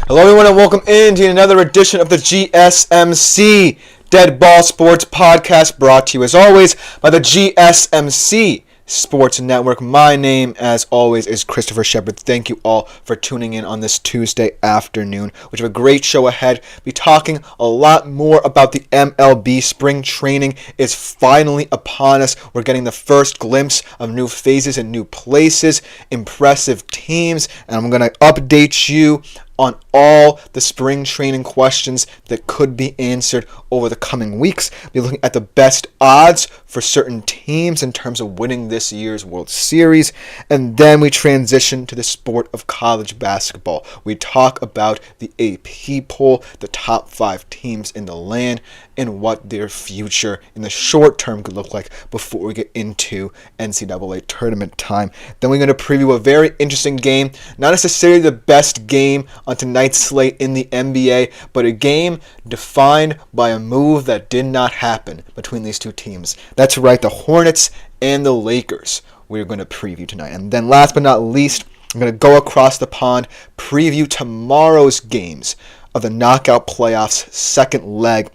Hello everyone and welcome into another edition of the GSMC Dead Ball Sports Podcast, brought to you as always by the GSMC Sports Network. My name, as always, is Christopher Shepard. Thank you all for tuning in on this Tuesday afternoon. We have a great show ahead. We'll be talking a lot more about the MLB Spring Training is finally upon us. We're getting the first glimpse of new phases and new places, impressive teams, and I'm going to update you on all the spring training questions that could be answered over the coming weeks. We'll be looking at the best odds for certain teams in terms of winning this year's World Series. And then we transition to the sport of college basketball. We talk about the AP poll, the top 5 teams in the land, and what their future in the short term could look like before we get into NCAA tournament time. Then we're going to preview a very interesting game, not necessarily the best game on tonight's slate in the NBA, but a game defined by a move that did not happen between these two teams. That's right, the Hornets and the Lakers we're going to preview tonight. And then last but not least, I'm going to go across the pond, preview tomorrow's games of the knockout playoffs second leg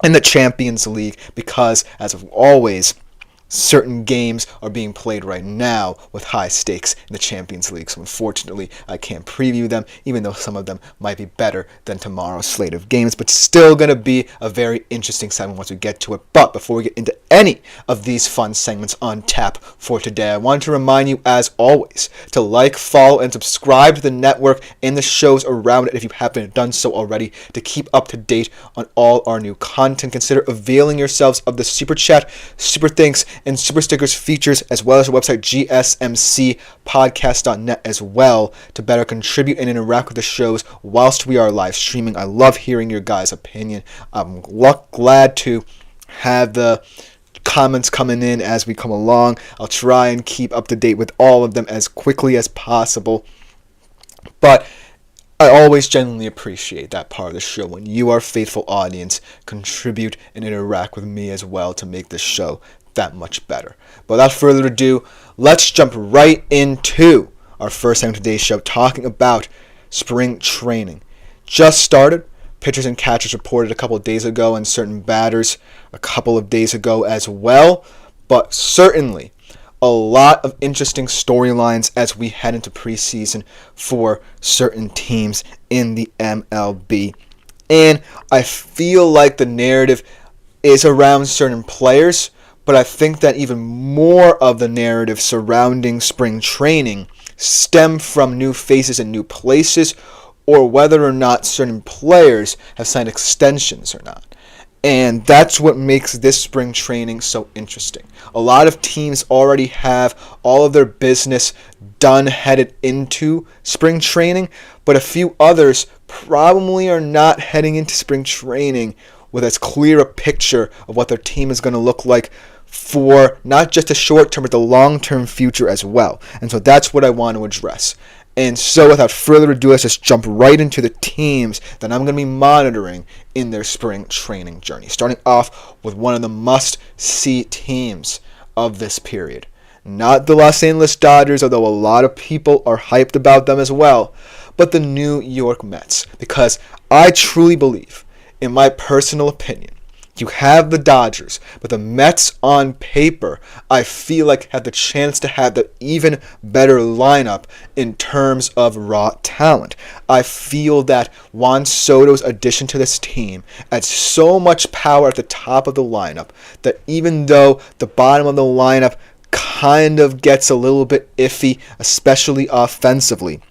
in the Champions League, because as always, certain games are being played right now with high stakes in the Champions League. So unfortunately, I can't preview them, even though some of them might be better than tomorrow's slate of games. But still going to be a very interesting segment once we get to it. But before we get into any of these fun segments on tap for today, I want to remind you, as always, to like, follow, and subscribe to the network and the shows around it if you haven't done so already, to keep up to date on all our new content. Consider availing yourselves of the Super Chat, Super Thanks, and Super Stickers features, as well as our website gsmcpodcast.net as well, to better contribute and interact with the shows whilst we are live streaming. I love hearing your guys' opinion. I'm glad to have the comments coming in as we come along. I'll try and keep up to date with all of them as quickly as possible, but I always genuinely appreciate that part of the show when you, our faithful audience, contribute and interact with me as well to make this show that much better. But without further ado, let's jump right into our first segment of today's show, talking about spring training. Just started. Pitchers and catchers reported a couple of days ago, and certain batters a couple of days ago as well. But certainly a lot of interesting storylines as we head into preseason for certain teams in the MLB. And I feel like the narrative is around certain players, but I think that even more of the narrative surrounding spring training stem from new faces and new places, or whether or not certain players have signed extensions or not. And that's what makes this spring training so interesting. A lot of teams already have all of their business done headed into spring training, but a few others probably are not heading into spring training with as clear a picture of what their team is going to look like for not just the short term, but the long-term future as well. And so that's what I want to address. And so without further ado, let's just jump right into the teams that I'm going to be monitoring in their spring training journey. Starting off with one of the must-see teams of this period. Not the Los Angeles Dodgers, although a lot of people are hyped about them as well, but the New York Mets. Because I truly believe, in my personal opinion, you have the Dodgers, but the Mets on paper, I feel like have the chance to have the even better lineup in terms of raw talent. I feel that Juan Soto's addition to this team adds so much power at the top of the lineup that even though the bottom of the lineup kind of gets a little bit iffy, especially offensively,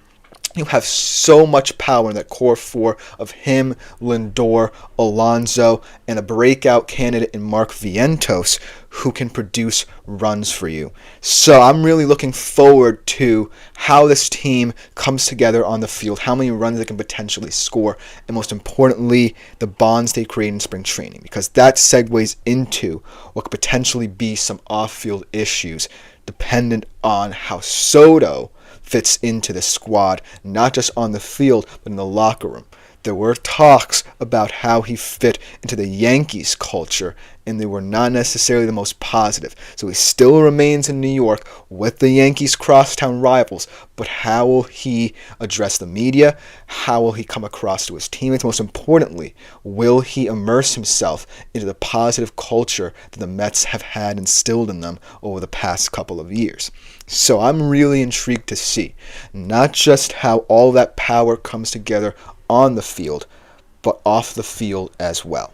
you have so much power in that core four of him, Lindor, Alonso, and a breakout candidate in Mark Vientos who can produce runs for you. So I'm really looking forward to how this team comes together on the field, how many runs they can potentially score, and most importantly, the bonds they create in spring training, because that segues into what could potentially be some off-field issues dependent on how Soto fits into the squad, not just on the field, but in the locker room. There were talks about how he fit into the Yankees culture, and they were not necessarily the most positive. So he still remains in New York with the Yankees' crosstown rivals, but how will he address the media? How will he come across to his teammates? Most importantly, will he immerse himself into the positive culture that the Mets have had instilled in them over the past couple of years? So I'm really intrigued to see not just how all that power comes together on the field, but off the field as well.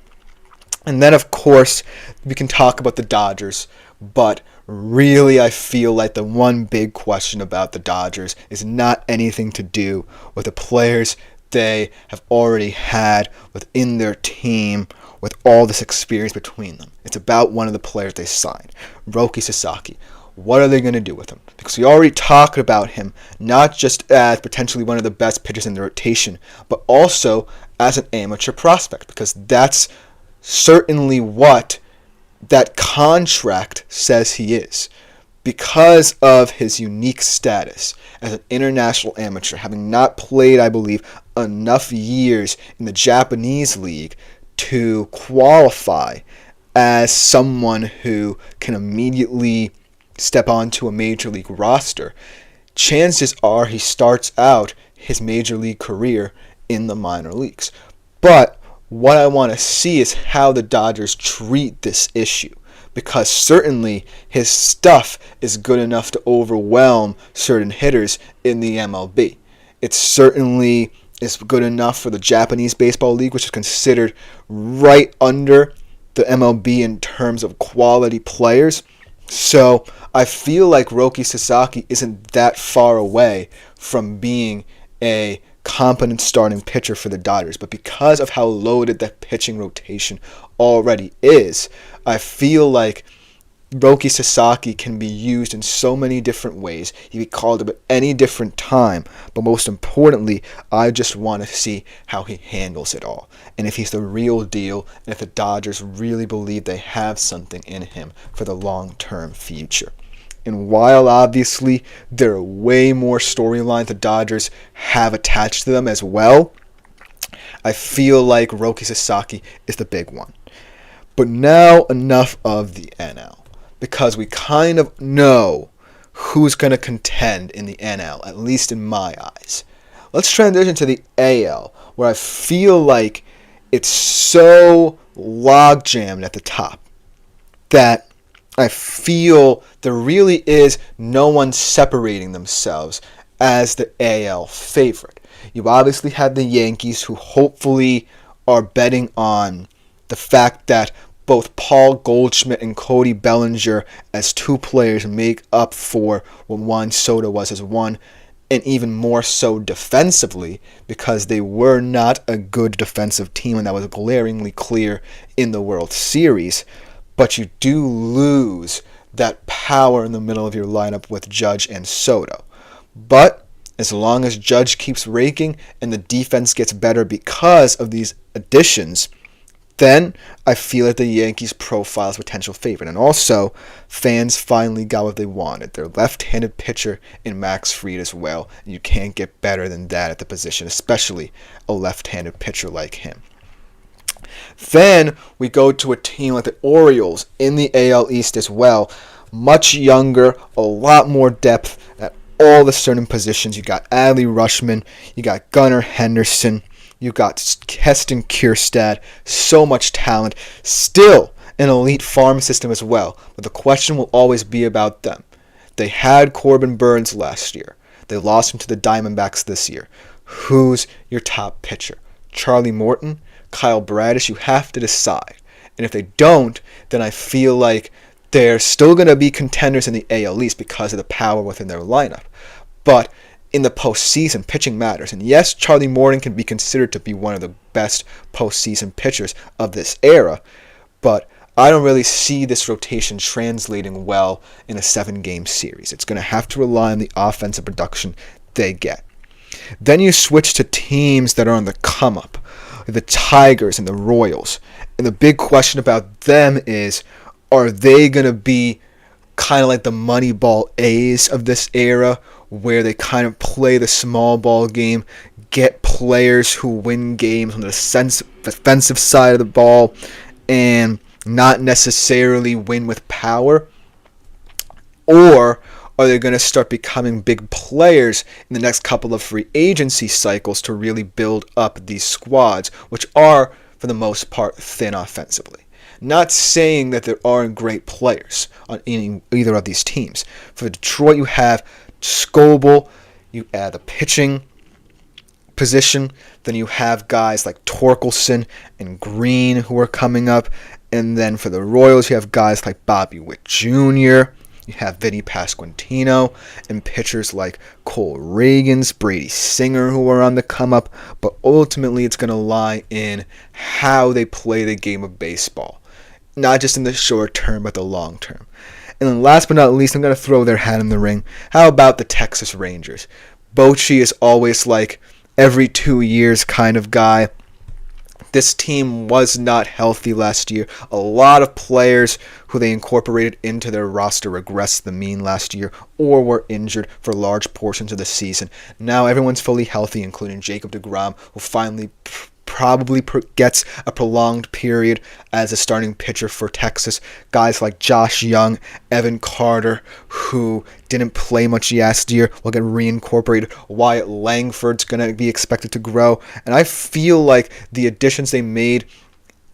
And then, of course, we can talk about the Dodgers, but really I feel like the one big question about the Dodgers is not anything to do with the players they have already had within their team with all this experience between them. It's about one of the players they signed, Roki Sasaki. What are they going to do with him? Because we already talked about him not just as potentially one of the best pitchers in the rotation, but also as an amateur prospect, because that's certainly what that contract says he is. Because of his unique status as an international amateur, having not played, I believe, enough years in the Japanese league to qualify as someone who can immediately step onto a major league roster, chances are he starts out his major league career in the minor leagues. But what I want to see is how the Dodgers treat this issue, because certainly his stuff is good enough to overwhelm certain hitters in the MLB. It certainly is good enough for the Japanese Baseball League, which is considered right under the MLB in terms of quality players. So I feel like Roki Sasaki isn't that far away from being a competent starting pitcher for the Dodgers. But because of how loaded that pitching rotation already is, I feel like Roki Sasaki can be used in so many different ways. He can be called up at any different time. But most importantly, I just want to see how he handles it all. And if he's the real deal, and if the Dodgers really believe they have something in him for the long-term future. And while obviously there are way more storylines the Dodgers have attached to them as well, I feel like Roki Sasaki is the big one. But now enough of the NL, because we kind of know who's going to contend in the NL, at least in my eyes. Let's transition to the AL, where I feel like it's so log-jammed at the top that I feel there really is no one separating themselves as the AL favorite. You obviously have the Yankees, who hopefully are betting on the fact that both Paul Goldschmidt and Cody Bellinger as two players make up for what Juan Soto was as one, and even more so defensively, because they were not a good defensive team, and that was glaringly clear in the World Series. But you do lose that power in the middle of your lineup with Judge and Soto. But as long as Judge keeps raking and the defense gets better because of these additions, then I feel like the Yankees profile is a potential favorite. And also, fans finally got what they wanted. Their left-handed pitcher in Max Fried as well. And you can't get better than that at the position, especially a left-handed pitcher like him. Then we go to a team like the Orioles in the AL East as well. Much younger, a lot more depth at all the certain positions. You got Adley Rutschman, you got Gunnar Henderson, you got Heston Kjerstad, so much talent. Still an elite farm system as well, but the question will always be about them. They had Corbin Burns last year. They lost him to the Diamondbacks this year. Who's your top pitcher? Charlie Morton? Kyle Bradish? You have to decide. And if they don't, then I feel like they're still going to be contenders in the AL East because of the power within their lineup. But in the postseason, pitching matters. And yes, Charlie Morton can be considered to be one of the best postseason pitchers of this era, but I don't really see this rotation translating well in a 7-game series. It's going to have to rely on the offensive production they get. Then you switch to teams that are on the come-up, the Tigers and the Royals. And the big question about them is, are they going to be kind of like the Moneyball A's of this era, where they kind of play the small ball game, get players who win games on the defensive side of the ball and not necessarily win with power? Or are they going to start becoming big players in the next couple of free agency cycles to really build up these squads, which are, for the most part, thin offensively? Not saying that there aren't great players on either of these teams. For Detroit, you have Scoble, you add the pitching position, then you have guys like Torkelson and Green who are coming up, and then for the Royals, you have guys like Bobby Witt Jr., you have Vinny Pasquantino, and pitchers like Cole Reagans, Brady Singer, who are on the come up, but ultimately it's going to lie in how they play the game of baseball. Not just in the short term, but the long term. And then last but not least, I'm going to throw their hat in the ring. How about the Texas Rangers? Bochy is always like every 2 years kind of guy. This team was not healthy last year. A lot of players who they incorporated into their roster regressed the mean last year or were injured for large portions of the season. Now everyone's fully healthy, including Jacob deGrom, who finally probably gets a prolonged period as a starting pitcher for Texas. Guys like Josh Young, Evan Carter, who didn't play much last year, will get reincorporated. Wyatt Langford's going to be expected to grow. And I feel like the additions they made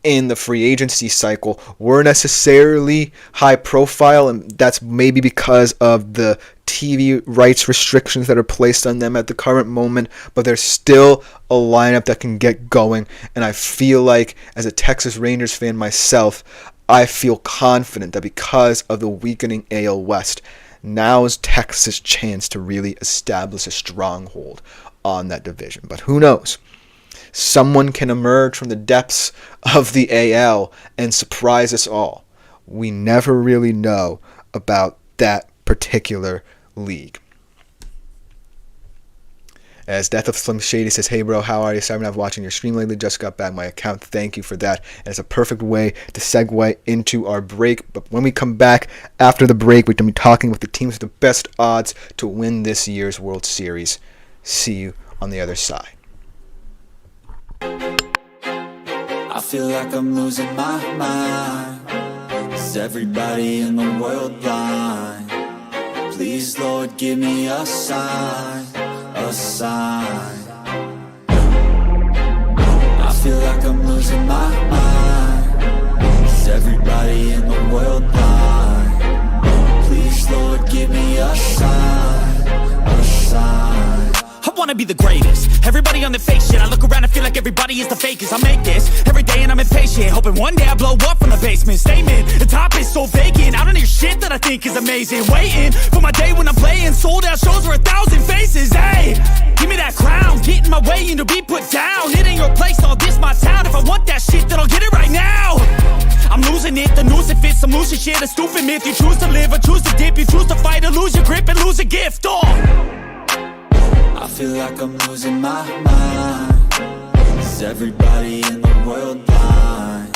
in the free agency cycle weren't necessarily high profile, and that's maybe because of the TV rights restrictions that are placed on them at the current moment, but there's still a lineup that can get going, and I feel like, as a Texas Rangers fan myself, I feel confident that because of the weakening AL West, now is Texas' chance to really establish a stronghold on that division. But who knows? Someone can emerge from the depths of the AL and surprise us all. We never really know about that particular league. As Death of Slim Shady says, hey bro, how are you? Sorry I'm not watching your stream lately. Just got back my account. Thank you for that. And it's a perfect way to segue into our break. But when we come back after the break, we're going to be talking with the teams with the best odds to win this year's World Series. See you on the other side. I feel like I'm losing my mind. Is everybody in the world blind? Please, Lord, give me a sign, a sign. I feel like I'm losing my mind. Is everybody in the world blind? Please, Lord, give me a sign, a sign. I wanna be the greatest. Everybody on the fake shit. I look around and feel like everybody is the fakest. I make this every day and I'm impatient, hoping one day I blow up from the basement. Statement, the top is so vacant. I don't hear shit that I think is amazing. Waiting for my day when I'm playing sold out shows for 1,000 faces. Hey, give me that crown, get in my way and to be put down. It ain't your place, all this my town. If I want that shit, then I'll get it right now. I'm losing it, the noose it fits, some losing shit, a stupid myth. You choose to live or choose to dip, you choose to fight or lose your grip and lose a gift. I feel like I'm losing my mind. Is everybody in the world blind?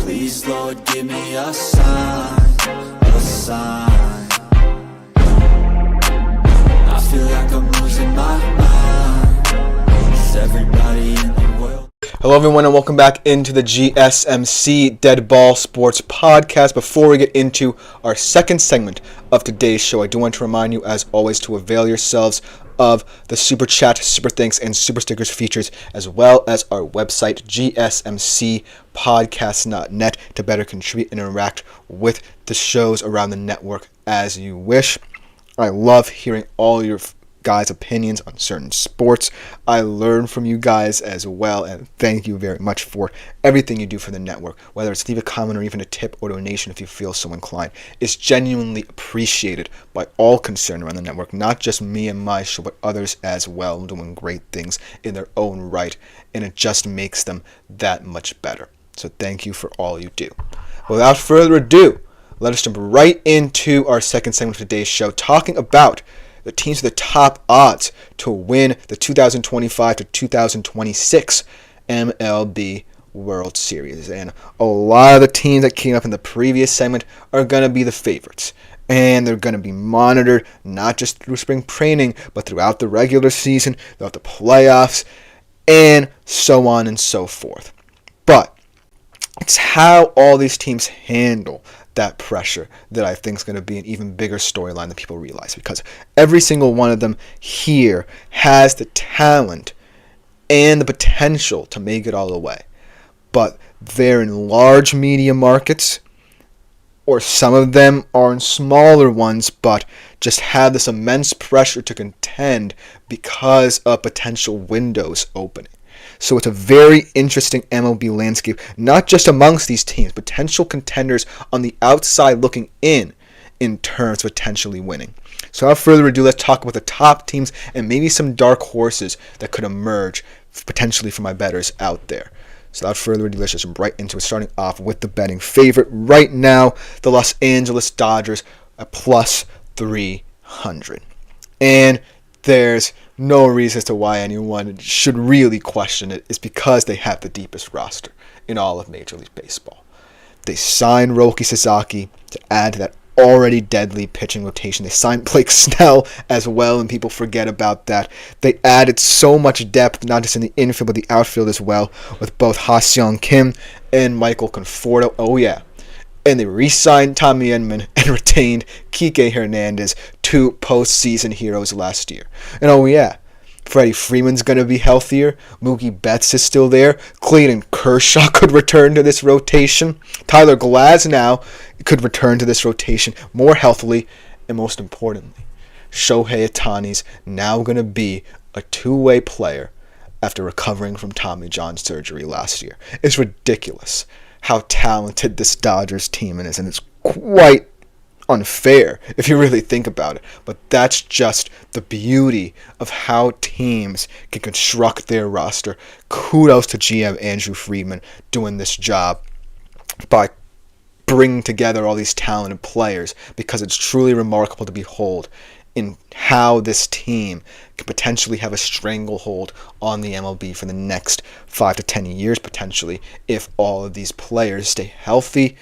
Please, Lord, give me a sign, a sign. I feel like I'm losing my mind. Is everybody in the world? Hello everyone and welcome back into the GSMC Dead Ball Sports Podcast. Before we get into our second segment of today's show, I do want to remind you, as always, to avail yourselves of the Super Chat, Super Thanks, and Super Stickers features, as well as our website, gsmcpodcast.net, to better contribute and interact with the shows around the network as you wish. I love hearing all your guys' opinions on certain sports. I learn from you guys as well, and thank you very much for everything you do for the network, whether it's leave a comment or even a tip or donation if you feel so inclined. It's genuinely appreciated by all concerned around the network, not just me and my show, but others as well, doing great things in their own right, and it just makes them that much better. So thank you for all you do. Without further ado, let us jump right into our second segment of today's show, talking about the teams with the top odds to win the 2025 to 2026 MLB World Series. And a lot of the teams that came up in the previous segment are going to be the favorites. And they're going to be monitored not just through spring training, but throughout the regular season, throughout the playoffs, and so on and so forth. But it's how all these teams handle that pressure that I think is going to be an even bigger storyline than people realize, because every single one of them here has the talent and the potential to make it all the way. But they're in large media markets, or some of them are in smaller ones, but just have this immense pressure to contend because of potential windows opening. So it's a very interesting MLB landscape, not just amongst these teams, potential contenders on the outside looking in terms of potentially winning. So without further ado, let's talk about the top teams and maybe some dark horses that could emerge potentially for my bettors out there. So without further ado, let's just jump right into it, starting off with the betting favorite. Right now, the Los Angeles Dodgers are plus 300. And there's no reason as to why anyone should really question it. It's because they have the deepest roster in all of Major League Baseball. They signed Roki Sasaki to add to that already deadly pitching rotation. They signed Blake Snell as well, and people forget about that. They added so much depth, not just in the infield, but the outfield as well, with both Ha-Seong Kim and Michael Conforto. Oh yeah. And they re-signed Tommy Edman and retained Kike Hernandez, 2 postseason heroes last year. And oh yeah, Freddie Freeman's going to be healthier. Mookie Betts is still there. Clayton Kershaw could return to this rotation. Tyler Glasnow could return to this rotation more healthily. And most importantly, Shohei Ohtani's now going to be a two-way player after recovering from Tommy John surgery last year. It's ridiculous how talented this Dodgers team is, and it's quite unfair if you really think about it. But that's just the beauty of how teams can construct their roster. Kudos to GM Andrew Friedman doing this job by bringing together all these talented players, because it's truly remarkable to behold in how this team can potentially have a stranglehold on the MLB for the next 5 to 10 years, potentially, if all of these players stay healthy,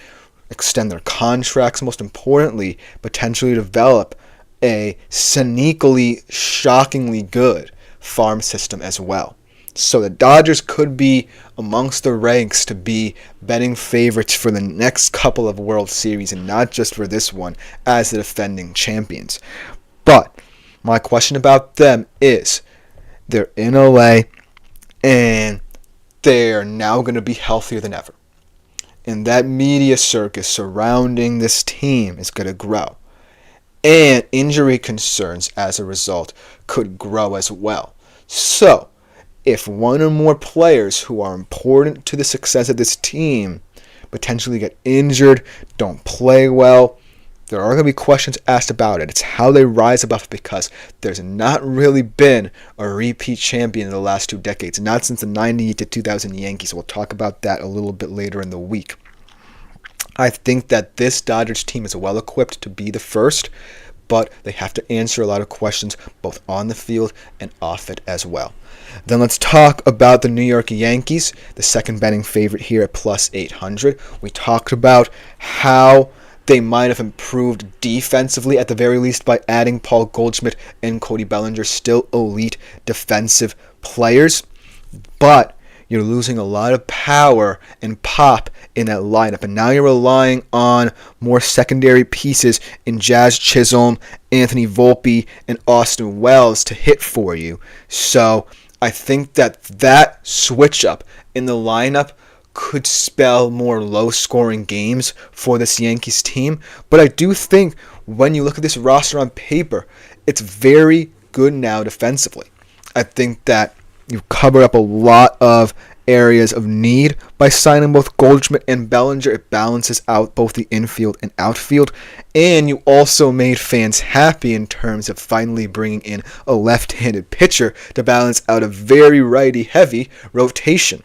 extend their contracts, most importantly, potentially develop a sneakily, shockingly good farm system as well. So the Dodgers could be amongst the ranks to be betting favorites for the next couple of World Series, and not just for this one as the defending champions. But my question about them is, they're in LA and they're now going to be healthier than ever. And that media circus surrounding this team is going to grow. And injury concerns as a result could grow as well. So, if one or more players who are important to the success of this team potentially get injured, don't play well, there are going to be questions asked about it. It's how they rise above it, because there's not really been a repeat champion in the last 2 decades, not since the 98 to 2000 Yankees. We'll talk about that a little bit later in the week. I think that this Dodgers team is well equipped to be the first, but they have to answer a lot of questions both on the field and off it as well. Then let's talk about the New York Yankees, the second betting favorite here at plus 800. We talked about how they might have improved defensively at the very least by adding Paul Goldschmidt and Cody Bellinger, still elite defensive players. But you're losing a lot of power and pop in that lineup. And now you're relying on more secondary pieces in Jazz Chisholm, Anthony Volpe, and Austin Wells to hit for you. So I think that switch up in the lineup could spell more low-scoring games for this Yankees team. But I do think when you look at this roster on paper, it's very good now defensively. I think that you've covered up a lot of areas of need by signing both Goldschmidt and Bellinger. It balances out both the infield and outfield. And you also made fans happy in terms of finally bringing in a left-handed pitcher to balance out a very righty-heavy rotation.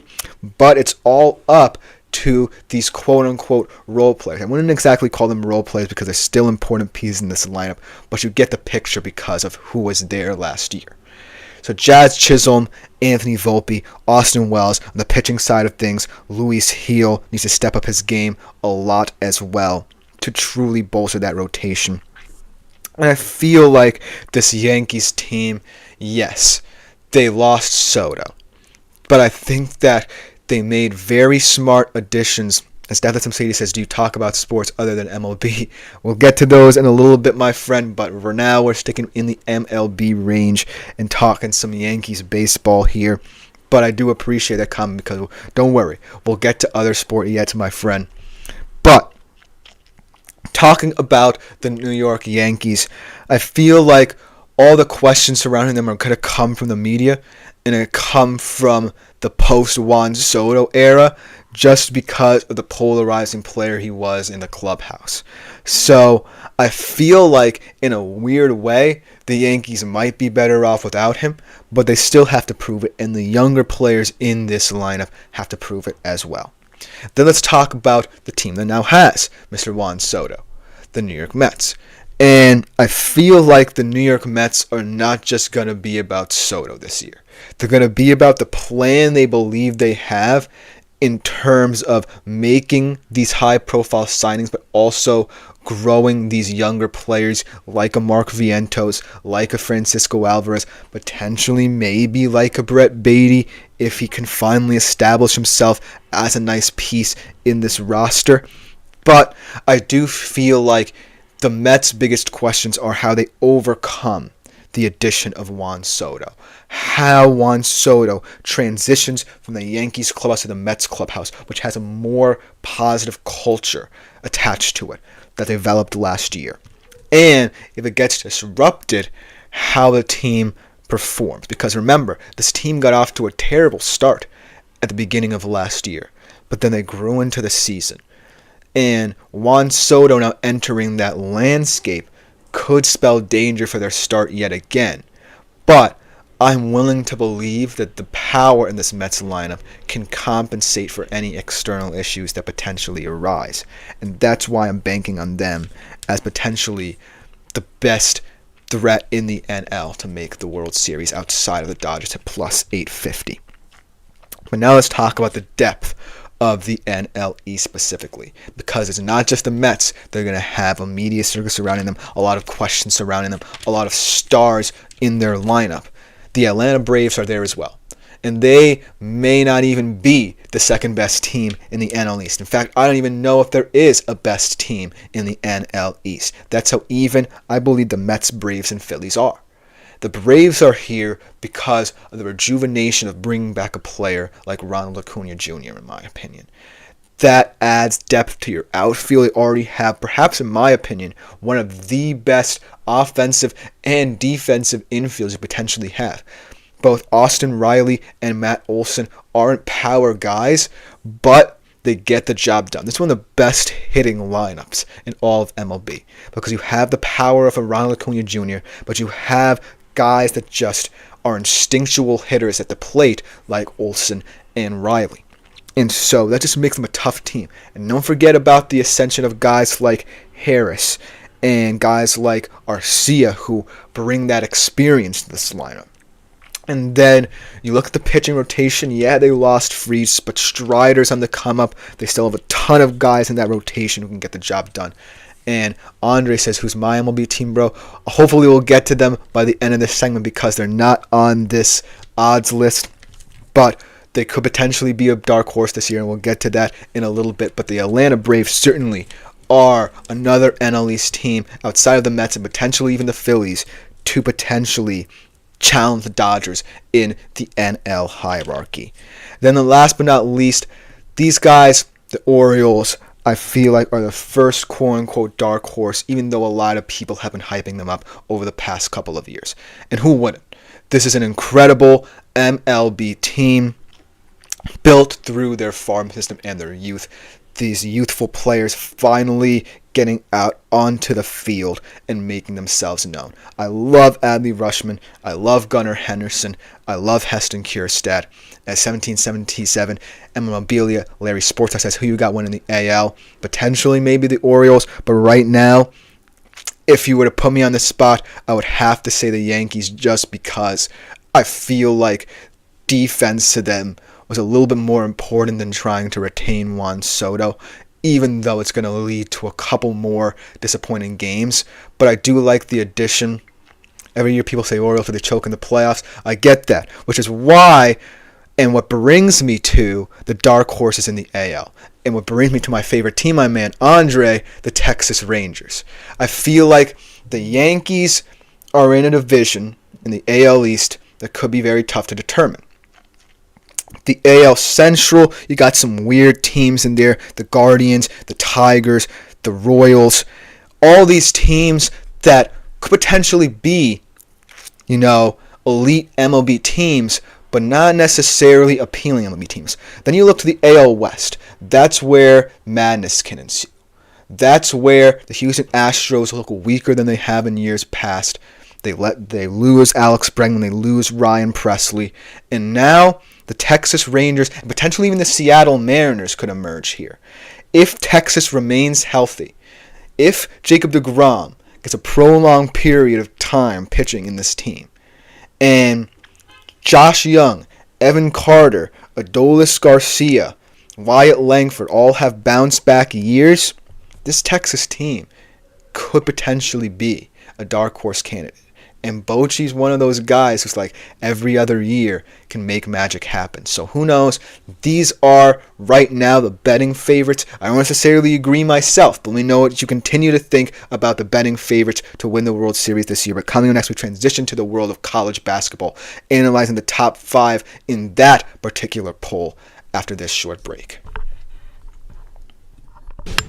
But it's all up to these quote-unquote role players. I wouldn't exactly call them role players because they're still important pieces in this lineup, but you get the picture because of who was there last year. So Jazz Chisholm, Anthony Volpe, Austin Wells. On the pitching side of things, Luis Gil needs to step up his game a lot as well to truly bolster that rotation. And I feel like this Yankees team, yes, they lost Soto. But I think that they made very smart additions. As Deathless Sadie says, do you talk about sports other than MLB? We'll get to those in a little bit, my friend. But for now, we're sticking in the MLB range and talking some Yankees baseball here. But I do appreciate that comment because, don't worry, we'll get to other sport yet, my friend. But talking about the New York Yankees, I feel like all the questions surrounding them are going to come from the media and it come from the post-Juan Soto era just because of the polarizing player he was in the clubhouse. So I feel like in a weird way, the Yankees might be better off without him, but they still have to prove it, and the younger players in this lineup have to prove it as well. Then let's talk about the team that now has Mr. Juan Soto, the New York Mets. And I feel like the New York Mets are not just going to be about Soto this year. They're going to be about the plan they believe they have in terms of making these high-profile signings, but also growing these younger players like a Mark Vientos, like a Francisco Alvarez, potentially maybe like a Brett Beatty if he can finally establish himself as a nice piece in this roster. But I do feel like the Mets' biggest questions are how they overcome the addition of Juan Soto. How Juan Soto transitions from the Yankees clubhouse to the Mets clubhouse, which has a more positive culture attached to it that they developed last year. And if it gets disrupted, how the team performs. Because remember, this team got off to a terrible start at the beginning of last year, but then they grew into the season. And Juan Soto now entering that landscape could spell danger for their start yet again. But I'm willing to believe that the power in this Mets lineup can compensate for any external issues that potentially arise. And that's why I'm banking on them as potentially the best threat in the NL to make the World Series outside of the Dodgers at plus 850. But now let's talk about the depth of the NL East specifically, because it's not just the Mets. They're going to have a media circus surrounding them, a lot of questions surrounding them, a lot of stars in their lineup. The Atlanta Braves are there as well, and they may not even be the second best team in the NL East. In fact, I don't even know if there is a best team in the NL East. That's how even I believe the Mets, Braves, and Phillies are. The Braves are here because of the rejuvenation of bringing back a player like Ronald Acuna Jr., in my opinion. That adds depth to your outfield. They already have, perhaps in my opinion, one of the best offensive and defensive infields you potentially have. Both Austin Riley and Matt Olson aren't power guys, but they get the job done. This is one of the best hitting lineups in all of MLB because you have the power of a Ronald Acuna Jr., but you have guys that just are instinctual hitters at the plate like Olsen and Riley. And so that just makes them a tough team. And don't forget about the ascension of guys like Harris and guys like Arcia who bring that experience to this lineup. And then you look at the pitching rotation. Yeah, they lost Freese, but Strider's on the come up. They still have a ton of guys in that rotation who can get the job done. And Andre says, who's my MLB team, bro? Hopefully we'll get to them by the end of this segment because they're not on this odds list. But they could potentially be a dark horse this year, and we'll get to that in a little bit. But the Atlanta Braves certainly are another NL East team outside of the Mets and potentially even the Phillies to potentially challenge the Dodgers in the NL hierarchy. Then the last but not least, these guys, the Orioles, I feel like are the first quote-unquote dark horse, even though a lot of people have been hyping them up over the past couple of years. And who wouldn't? This is an incredible MLB team built through their farm system and their youth. These youthful players finally getting out onto the field and making themselves known. I love Adley Rutschman. I love Gunnar Henderson. I love Heston Kjerstad. At 1777, Memorabilia, Larry Sports says, who you got winning the AL? Potentially maybe the Orioles, but right now, if you were to put me on the spot, I would have to say the Yankees just because I feel like defense to them was a little bit more important than trying to retain Juan Soto. even though it's going to lead to a couple more disappointing games. But I do like the addition. Every year people say Orioles, they choke in the playoffs. I get that, which is why, and what brings me to the dark horses in the AL. And what brings me to my favorite team, my man Andre, the Texas Rangers. I feel like the Yankees are in a division in the AL East that could be very tough to determine. The AL Central, you got some weird teams in there. The Guardians, the Tigers, the Royals. All these teams that could potentially be, elite MLB teams, but not necessarily appealing MLB teams. Then you look to the AL West. That's where madness can ensue. That's where the Houston Astros look weaker than they have in years past. They lose Alex Bregman, they lose Ryan Presley, and now the Texas Rangers and potentially even the Seattle Mariners could emerge here. If Texas remains healthy, if Jacob deGrom gets a prolonged period of time pitching in this team, and Josh Young, Evan Carter, Adolis Garcia, Wyatt Langford all have bounced back years, this Texas team could potentially be a dark horse candidate. And Bochy's one of those guys who's like every other year can make magic happen. So who knows? These are right now the betting favorites. I don't necessarily agree myself, but we know what you continue to think about the betting favorites to win the World Series this year. But coming up next, we transition to the world of college basketball, analyzing the top 5 in that particular poll after this short break.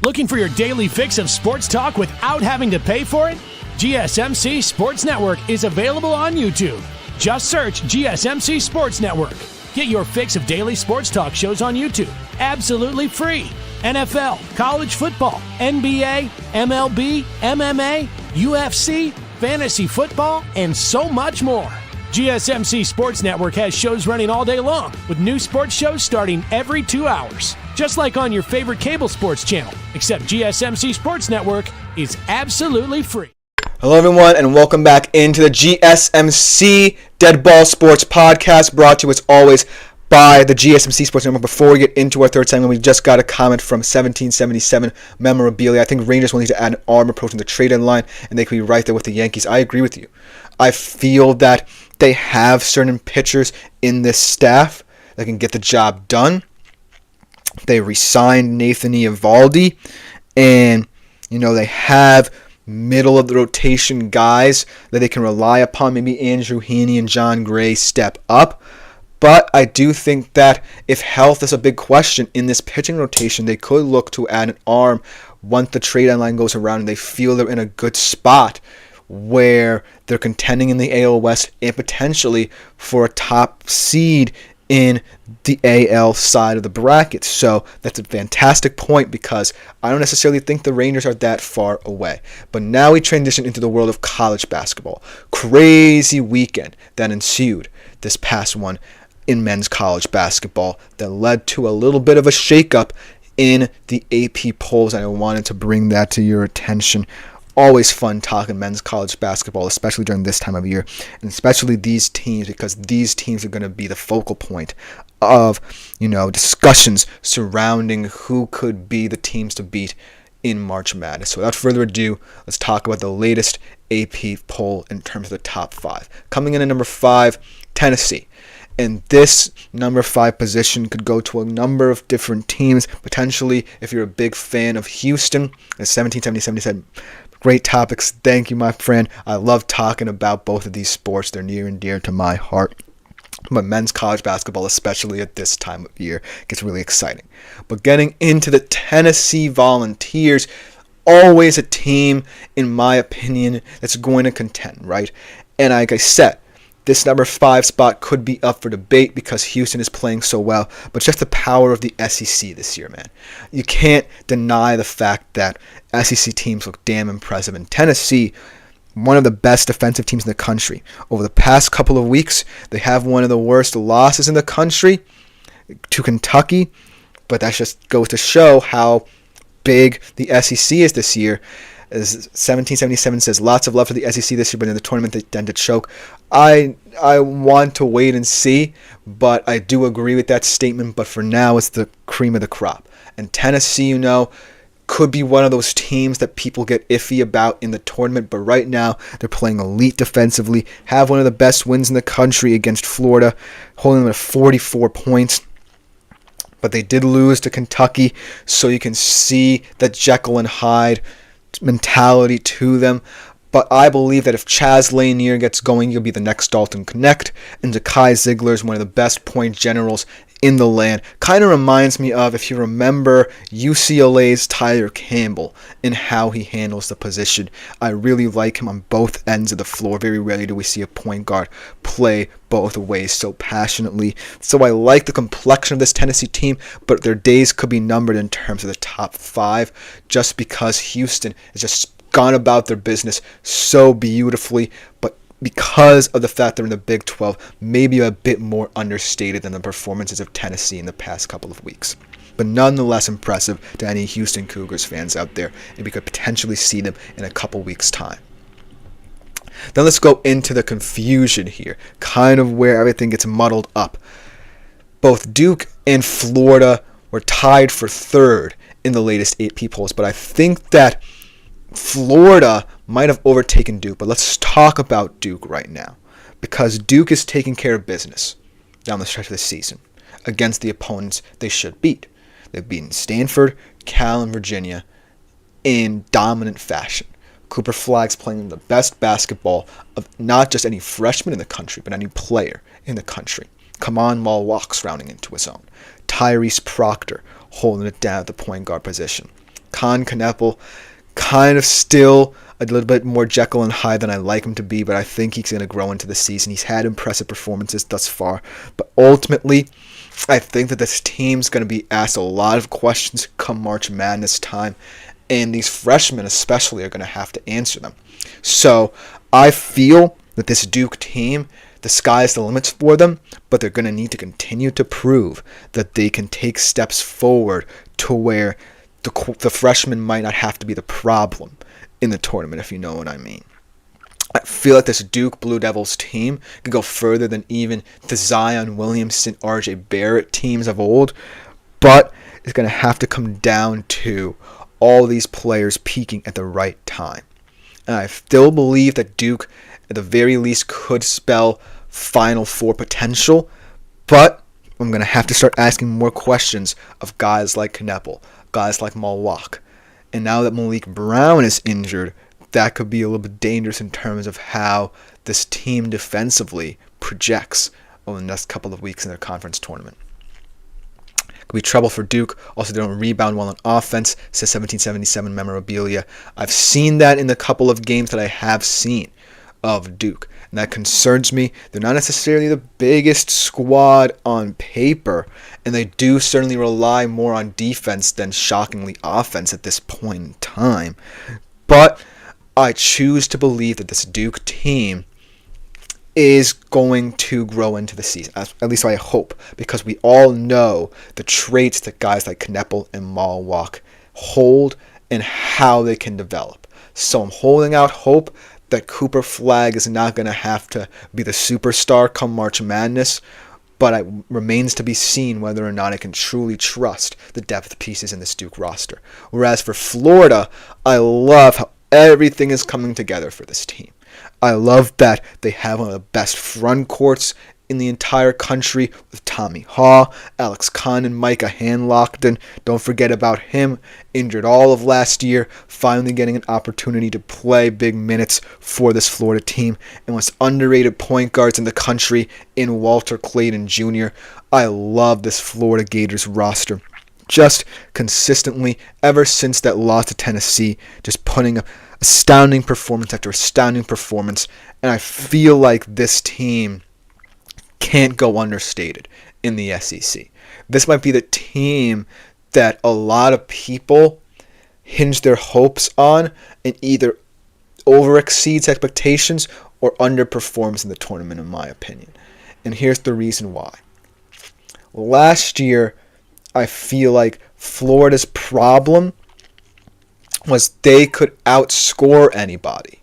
Looking for your daily fix of sports talk without having to pay for it? GSMC Sports Network is available on YouTube. Just search GSMC Sports Network. Get your fix of daily sports talk shows on YouTube, absolutely free. NFL, college football, NBA, MLB, MMA, UFC, fantasy football, and so much more. GSMC Sports Network has shows running all day long, with new sports shows starting every 2 hours. Just like on your favorite cable sports channel, except GSMC Sports Network is absolutely free. Hello, everyone, and welcome back into the GSMC Dead Ball Sports Podcast, brought to you as always by the GSMC Sports Network. Before we get into our third segment, we just got a comment from 1777 Memorabilia. I think Rangers will need to add an arm approaching the trade deadline, and they could be right there with the Yankees. I agree with you. I feel that they have certain pitchers in this staff that can get the job done. They re-signed Nathan Eovaldi, and, they have middle of the rotation guys that they can rely upon. Maybe Andrew Heaney and John Gray step up. But I do think that if health is a big question in this pitching rotation, they could look to add an arm once the trade deadline goes around and they feel they're in a good spot where they're contending in the AL West and potentially for a top seed in the AL side of the bracket. So that's a fantastic point because I don't necessarily think the Rangers are that far away. But now we transition into the world of college basketball. Crazy weekend that ensued this past one in men's college basketball that led to a little bit of a shakeup in the AP polls. And I wanted to bring that to your attention. Always fun talking men's college basketball, especially during this time of year, and especially these teams, because these teams are going to be the focal point of, discussions surrounding who could be the teams to beat in March Madness. So without further ado, let's talk about the latest AP poll in terms of the top 5. Coming in at number 5, Tennessee. And this number 5 position could go to a number of different teams. Potentially, if you're a big fan of Houston, as 1777 said, great topics. Thank you, my friend. I love talking about both of these sports. They're near and dear to my heart. But men's college basketball, especially at this time of year, gets really exciting. But getting into the Tennessee Volunteers, always a team, in my opinion, that's going to contend, right? And like I said, this number 5 spot could be up for debate because Houston is playing so well, but just the power of the SEC this year, man. You can't deny the fact that SEC teams look damn impressive. And Tennessee, one of the best defensive teams in the country. Over the past couple of weeks, they have one of the worst losses in the country to Kentucky, but that just goes to show how big the SEC is this year. As 1777 says, lots of love for the SEC this year, but in the tournament they tend to choke. I want to wait and see, but I do agree with that statement. But for now, it's the cream of the crop. And Tennessee, could be one of those teams that people get iffy about in the tournament, but right now they're playing elite defensively, have one of the best wins in the country against Florida, holding them to 44 points. But they did lose to Kentucky, so you can see that Jekyll and Hyde mentality to them. But I believe that if Chaz Lanier gets going, he'll be the next Dalton Knecht, and Zakai Ziegler is one of the best point generals in the land. Kind of reminds me of, if you remember, UCLA's Tyler Campbell and how he handles the position. I really like him on both ends of the floor. Very rarely do we see a point guard play both ways so passionately. So I like the complexion of this Tennessee team, but their days could be numbered in terms of the top 5, just because Houston has just gone about their business so beautifully, but because of the fact they're in the Big 12, maybe a bit more understated than the performances of Tennessee in the past couple of weeks. But nonetheless impressive to any Houston Cougars fans out there, and we could potentially see them in a couple weeks' time. Then let's go into the confusion here, kind of where everything gets muddled up. Both Duke and Florida were tied for 3rd in the latest AP polls, but I think that Florida might have overtaken Duke, but let's talk about Duke right now, because Duke is taking care of business down the stretch of the season against the opponents they should beat. They've beaten Stanford, Cal, and Virginia in dominant fashion. Cooper Flagg's playing the best basketball of not just any freshman in the country, but any player in the country. Kaman Malwalk's rounding into his own. Tyrese Proctor holding it down at the point guard position. Con Kneppel kind of still a little bit more Jekyll and Hyde than I like him to be, but I think he's going to grow into the season. He's had impressive performances thus far, but ultimately, I think that this team's going to be asked a lot of questions come March Madness time, and these freshmen especially are going to have to answer them. So I feel that this Duke team, the sky's the limits for them, but they're going to need to continue to prove that they can take steps forward to where the freshmen might not have to be the problem in the tournament, if you know what I mean. I feel like this Duke Blue Devils team can go further than even the Zion Williamson, RJ Barrett teams of old, but it's going to have to come down to all these players peaking at the right time. And I still believe that Duke, at the very least, could spell Final Four potential, but I'm going to have to start asking more questions of guys like Kneppel, guys like Malwalk. And now that Malik Brown is injured, that could be a little bit dangerous in terms of how this team defensively projects over the next couple of weeks in their conference tournament. Could be trouble for Duke. Also, they don't rebound well on offense, says 1777 memorabilia. I've seen that in the couple of games that I have seen of Duke, and that concerns me. They're not necessarily the biggest squad on paper, and they do certainly rely more on defense than, shockingly, offense at this point in time. But I choose to believe that this Duke team is going to grow into the season. At least I hope, because we all know the traits that guys like Kneppel and Malwalk hold and how they can develop. So I'm holding out hope that Cooper Flagg is not going to have to be the superstar come March Madness, but it remains to be seen whether or not I can truly trust the depth pieces in this Duke roster. Whereas for Florida, I love how everything is coming together for this team. I love that they have one of the best front courts in the entire country with Tommy Haw, Alex Kahn, and Micah Hanlockton. Don't forget about him, injured all of last year, finally getting an opportunity to play big minutes for this Florida team, and most underrated point guards in the country in Walter Clayton Jr. I love this Florida Gators roster. Just consistently, ever since that loss to Tennessee, just putting up astounding performance after astounding performance, and I feel like this team can't go understated in the SEC. This might be the team that a lot of people hinge their hopes on and either overexceeds expectations or underperforms in the tournament, in my opinion. And here's the reason why. Last year, I feel like Florida's problem was they could outscore anybody.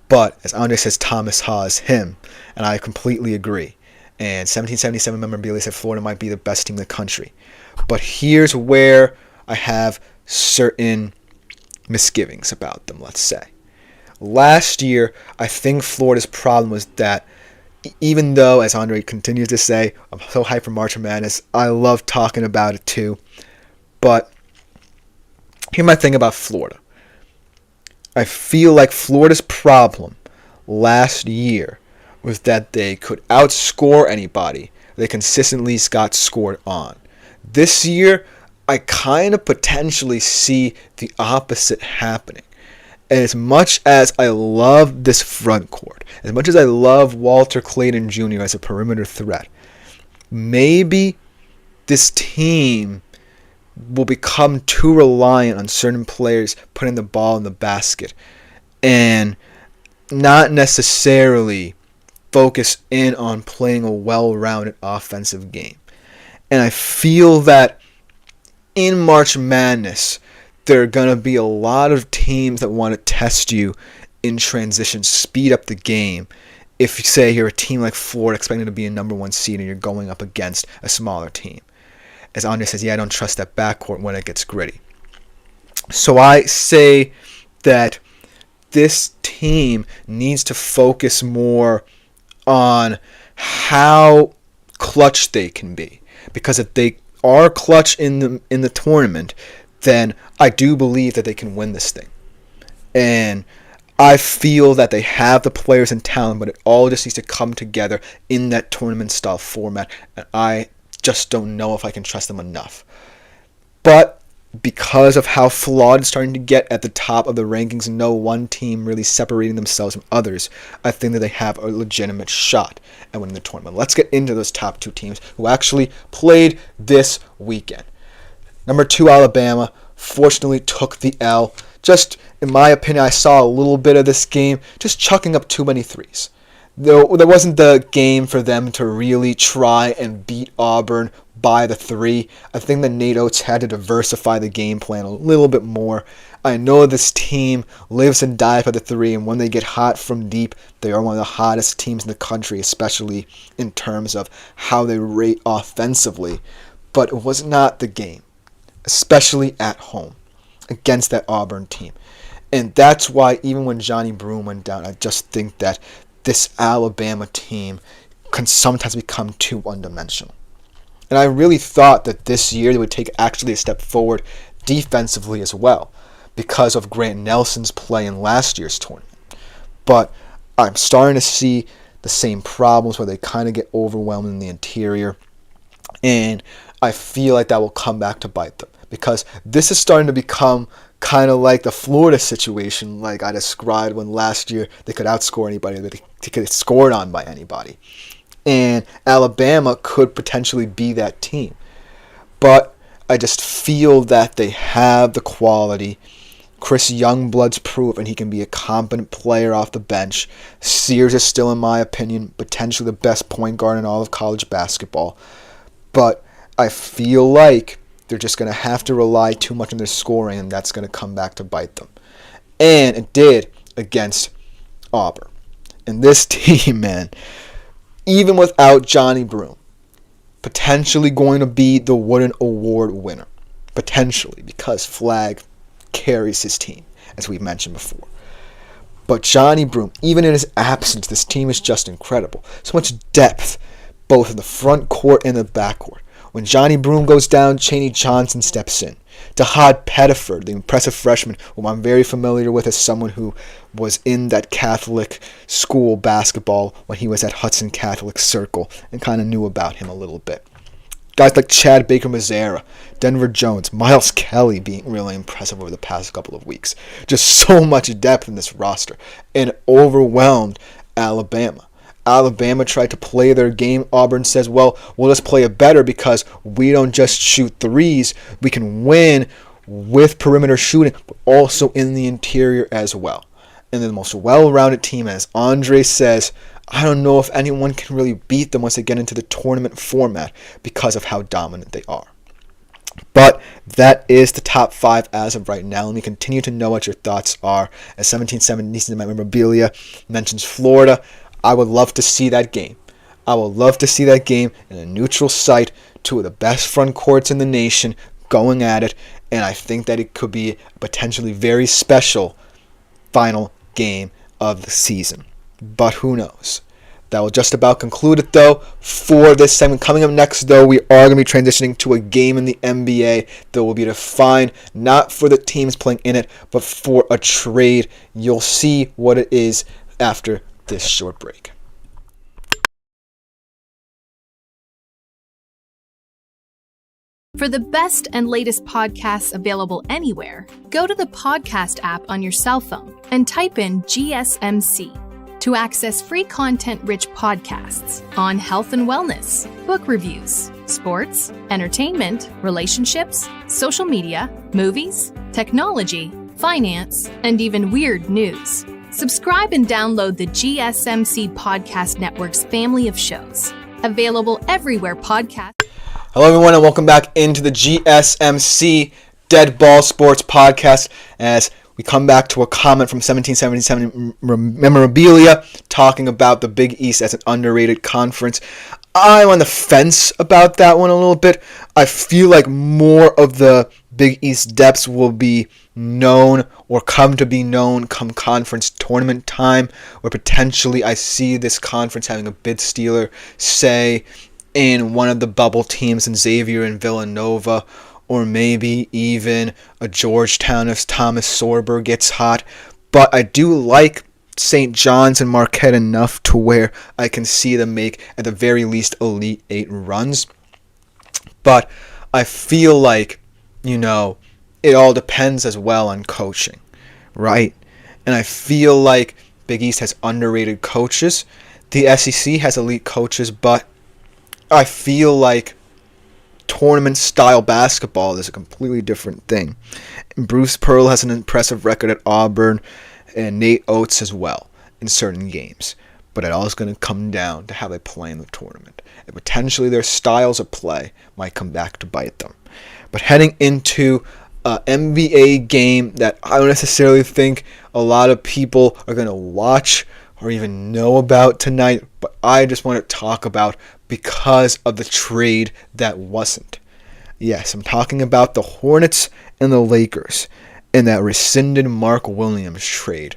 But as Andre says, Thomas Haw is him, and I completely agree. And 1777 memorabilia said Florida might be the best team in the country. But here's where I have certain misgivings about them, let's say. Last year, I think Florida's problem was that even though, as Andre continues to say, I'm so hyped for March Madness, I love talking about it too. But here's my thing about Florida. I feel like Florida's problem last year was that they could outscore anybody. They consistently got scored on. This year, I kind of potentially see the opposite happening. And as much as I love this front court, as much as I love Walter Clayton Jr. as a perimeter threat, maybe this team will become too reliant on certain players putting the ball in the basket and not necessarily focus in on playing a well-rounded offensive game. And I feel that in March Madness, there are going to be a lot of teams that want to test you in transition, speed up the game. If, say, you're a team like Florida expecting to be a number one seed and you're going up against a smaller team. As Andre says, I don't trust that backcourt when it gets gritty. So I say that this team needs to focus more on how clutch they can be. Because if they are clutch in the tournament, then I do believe that they can win this thing. And I feel that they have the players and talent, but it all just needs to come together in that tournament-style format. And I just don't know if I can trust them enough. But because of how flawed it's starting to get at the top of the rankings, no one team really separating themselves from others, I think that they have a legitimate shot at winning the tournament. Let's get into those top two teams who actually played this weekend. Number 2, Alabama, fortunately took the L. Just, in my opinion, I saw a little bit of this game just chucking up too many threes. There wasn't the game for them to really try and beat Auburn by the 3. I think the Nate Oates had to diversify the game plan a little bit more. I know this team lives and dies by the 3, and when they get hot from deep, they are one of the hottest teams in the country, especially in terms of how they rate offensively. But it was not the game, especially at home against that Auburn team. And that's why even when Johnny Broome went down, I just think that this Alabama team can sometimes become too one-dimensional. And I really thought that this year they would take actually a step forward defensively as well because of Grant Nelson's play in last year's tournament. But I'm starting to see the same problems where they kind of get overwhelmed in the interior. And I feel like that will come back to bite them because this is starting to become kind of like the Florida situation like I described when last year they could outscore anybody, they could get scored on by anybody. And Alabama could potentially be that team. But I just feel that they have the quality. Chris Youngblood's proven he can be a competent player off the bench. Sears is still, in my opinion, potentially the best point guard in all of college basketball. But I feel like they're just going to have to rely too much on their scoring, and that's going to come back to bite them. And it did against Auburn. And this team, man, even without Johnny Broome, potentially going to be the Wooden Award winner. Potentially, because Flagg carries his team, as we've mentioned before. But Johnny Broome, even in his absence, this team is just incredible. So much depth, both in the front court and the back court. When Johnny Broome goes down, Chaney Johnson steps in. Dahad Pettiford, the impressive freshman, whom I'm very familiar with as someone who was in that Catholic school basketball when he was at Hudson Catholic Circle and kind of knew about him a little bit. Guys like Chad Baker-Mazzara, Denver Jones, Miles Kelly being really impressive over the past couple of weeks. Just so much depth in this roster. And overwhelmed Alabama. Alabama tried to play their game. Auburn says, well, we'll just play it better because we don't just shoot threes. We can win with perimeter shooting, but also in the interior as well. And they're the most well-rounded team. As Andre says, I don't know if anyone can really beat them once they get into the tournament format because of how dominant they are. But that is the top 5 as of right now. Let me continue to know what your thoughts are. As 1770 memorabilia mentions Florida, I would love to see that game. I would love to see that game in a neutral site, two of the best front courts in the nation going at it, and I think that it could be a potentially very special final game of the season. But who knows? That will just about conclude it, though, for this segment. Coming up next, though, we are going to be transitioning to a game in the NBA that will be defined not for the teams playing in it, but for a trade. You'll see what it is after this short break. For the best and latest podcasts available anywhere, go to the podcast app on your cell phone and type in GSMC to access free content-rich podcasts on health and wellness, book reviews, sports, entertainment, relationships, social media, movies, technology, finance, and even weird news. Subscribe and download the GSMC Podcast Network's family of shows, available everywhere podcasts. Hello, everyone, and welcome back into the GSMC Dead Ball Sports Podcast as we come back to a comment from 1777 Memorabilia talking about the Big East as an underrated conference. I'm on the fence about that one a little bit. I feel like more of the Big East depths will be known or come to be known come conference tournament time, where potentially I see this conference having a bid stealer, say, in one of the bubble teams in Xavier and Villanova, or maybe even a Georgetown if Thomas Sorber gets hot. But I do like St. John's and Marquette enough to where I can see them make, at the very least, Elite 8 runs. But I feel like, it all depends as well on coaching, right? And I feel like Big East has underrated coaches. The SEC has elite coaches, but I feel like tournament-style basketball is a completely different thing. And Bruce Pearl has an impressive record at Auburn, and Nate Oates as well in certain games. But it all is going to come down to how they play in the tournament. And potentially their styles of play might come back to bite them. But heading into an NBA game that I don't necessarily think a lot of people are going to watch or even know about tonight, but I just want to talk about because of the trade that wasn't. Yes, I'm talking about the Hornets and the Lakers and that rescinded Mark Williams trade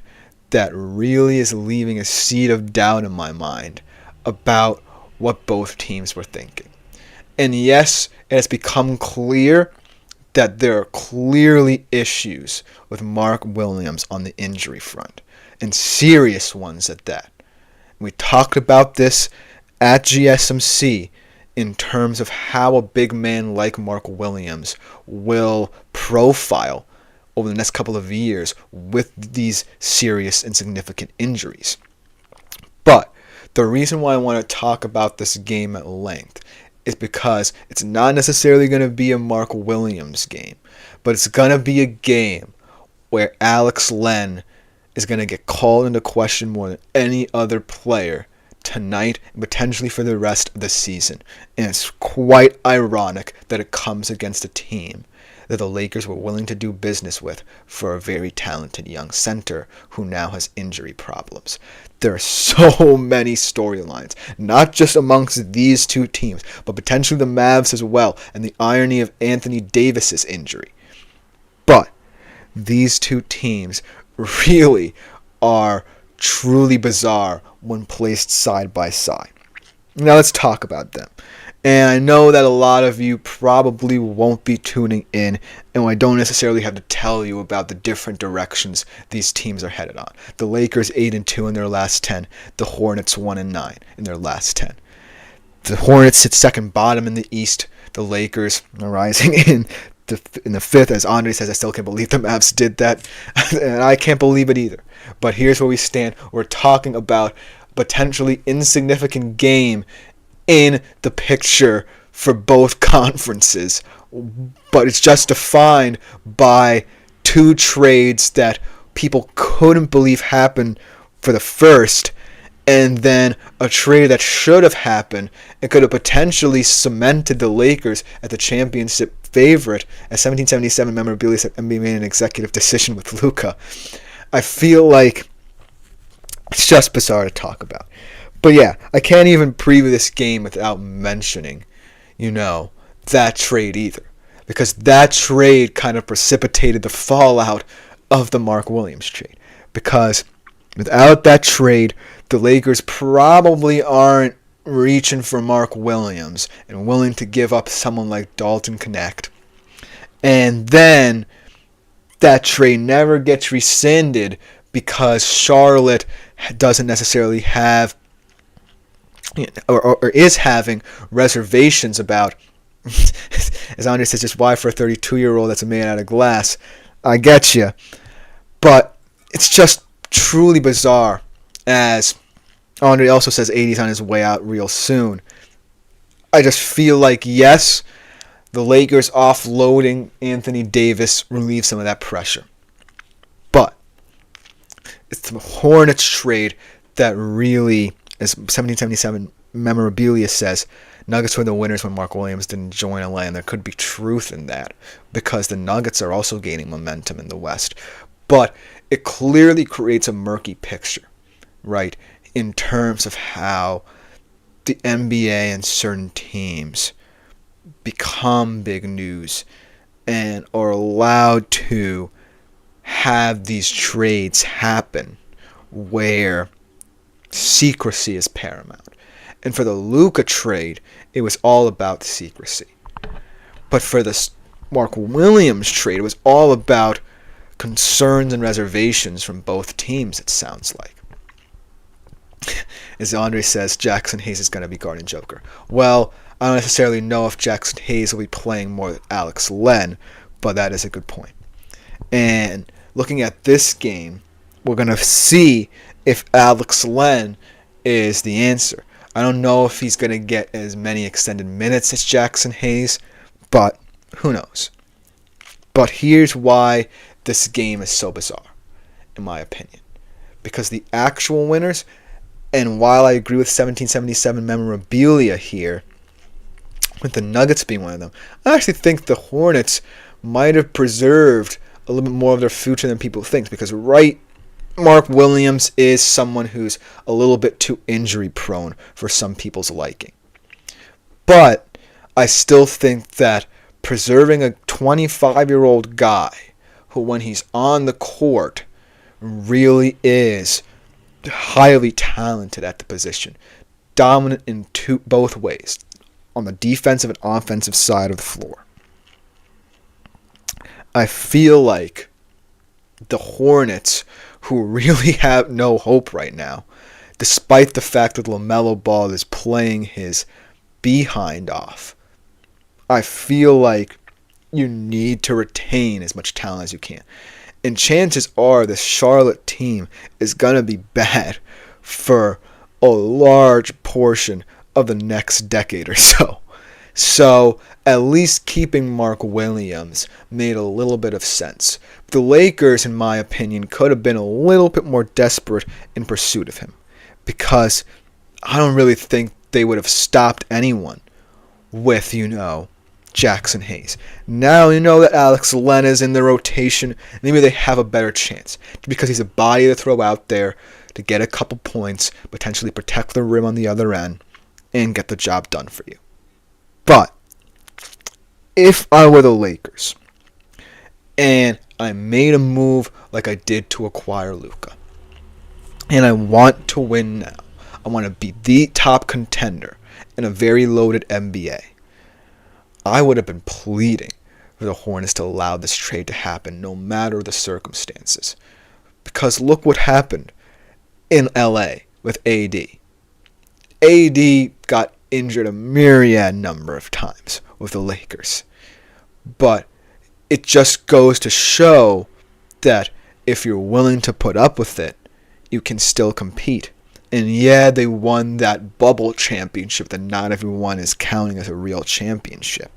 that really is leaving a seed of doubt in my mind about what both teams were thinking. And yes, it has become clear that there are clearly issues with Mark Williams on the injury front, and serious ones at that. We talked about this at GSMC in terms of how a big man like Mark Williams will profile over the next couple of years with these serious and significant injuries. But the reason why I want to talk about this game at length is because it's not necessarily going to be a Mark Williams game, but it's going to be a game where Alex Len is going to get called into question more than any other player tonight and potentially for the rest of the season. And it's quite ironic that it comes against a team that the Lakers were willing to do business with for a very talented young center who now has injury problems. There are so many storylines, not just amongst these two teams, but potentially the Mavs as well, and the irony of Anthony Davis's injury. But these two teams really are truly bizarre when placed side by side. Now let's talk about them. And I know that a lot of you probably won't be tuning in, and I don't necessarily have to tell you about the different directions these teams are headed on. The Lakers 8-2 in their last 10. The Hornets 1-9 in their last 10. The Hornets sit second bottom in the East. The Lakers are rising in the fifth. As Andre says, I still can't believe the Mavs did that, and I can't believe it either. But here's where we stand. We're talking about a potentially insignificant game in the picture for both conferences, but it's just defined by two trades that people couldn't believe happened for the first, and then a trade that should have happened and could have potentially cemented the Lakers as the championship favorite, as 1777 Memorabilia said NBA made an executive decision with Luka. I feel like it's just bizarre to talk about. But yeah, I can't even preview this game without mentioning, that trade either. Because that trade kind of precipitated the fallout of the Mark Williams trade. Because without that trade, the Lakers probably aren't reaching for Mark Williams and willing to give up someone like Dalton Knecht. And then that trade never gets rescinded because Charlotte doesn't necessarily have or is having reservations about, as Andre says, just why for a 32-year-old that's a man out of glass. I get you. But it's just truly bizarre, as Andre also says AD's on his way out real soon. I just feel like, yes, the Lakers offloading Anthony Davis relieves some of that pressure. But it's the Hornets trade that really, as 1777 memorabilia says, Nuggets were the winners when Mark Williams didn't join LA, and there could be truth in that because the Nuggets are also gaining momentum in the West. But it clearly creates a murky picture, right, in terms of how the NBA and certain teams become big news and are allowed to have these trades happen where secrecy is paramount. And for the Luka trade, it was all about secrecy. But for the Mark Williams trade, it was all about concerns and reservations from both teams, it sounds like. As Andre says, Jackson Hayes is going to be guarding Joker. Well, I don't necessarily know if Jackson Hayes will be playing more than Alex Len, but that is a good point. And looking at this game, we're going to see if Alex Len is the answer. I don't know if he's going to get as many extended minutes as Jackson Hayes, but who knows. But here's why this game is so bizarre, in my opinion. Because the actual winners, and while I agree with 1777 memorabilia here, with the Nuggets being one of them, I actually think the Hornets might have preserved a little bit more of their future than people think. Because Mark Williams is someone who's a little bit too injury prone for some people's liking. But I still think that preserving a 25-year-old guy who, when he's on the court, really is highly talented at the position, dominant in both ways, on the defensive and offensive side of the floor. I feel like the Hornets, who really have no hope right now, despite the fact that LaMelo Ball is playing his behind off, I feel like you need to retain as much talent as you can. And chances are this Charlotte team is going to be bad for a large portion of the next decade or so. So at least keeping Mark Williams made a little bit of sense. The Lakers, in my opinion, could have been a little bit more desperate in pursuit of him, because I don't really think they would have stopped anyone with, Jackson Hayes. Now that Alex Len is in the rotation, maybe they have a better chance, because he's a body to throw out there to get a couple points, potentially protect the rim on the other end, and get the job done for you. But if I were the Lakers and I made a move like I did to acquire Luka, and I want to win now, I want to be the top contender in a very loaded NBA, I would have been pleading for the Hornets to allow this trade to happen no matter the circumstances. Because look what happened in LA with AD. AD got injured a myriad number of times with the Lakers. But it just goes to show that if you're willing to put up with it, you can still compete. And yeah, they won that bubble championship that not everyone is counting as a real championship.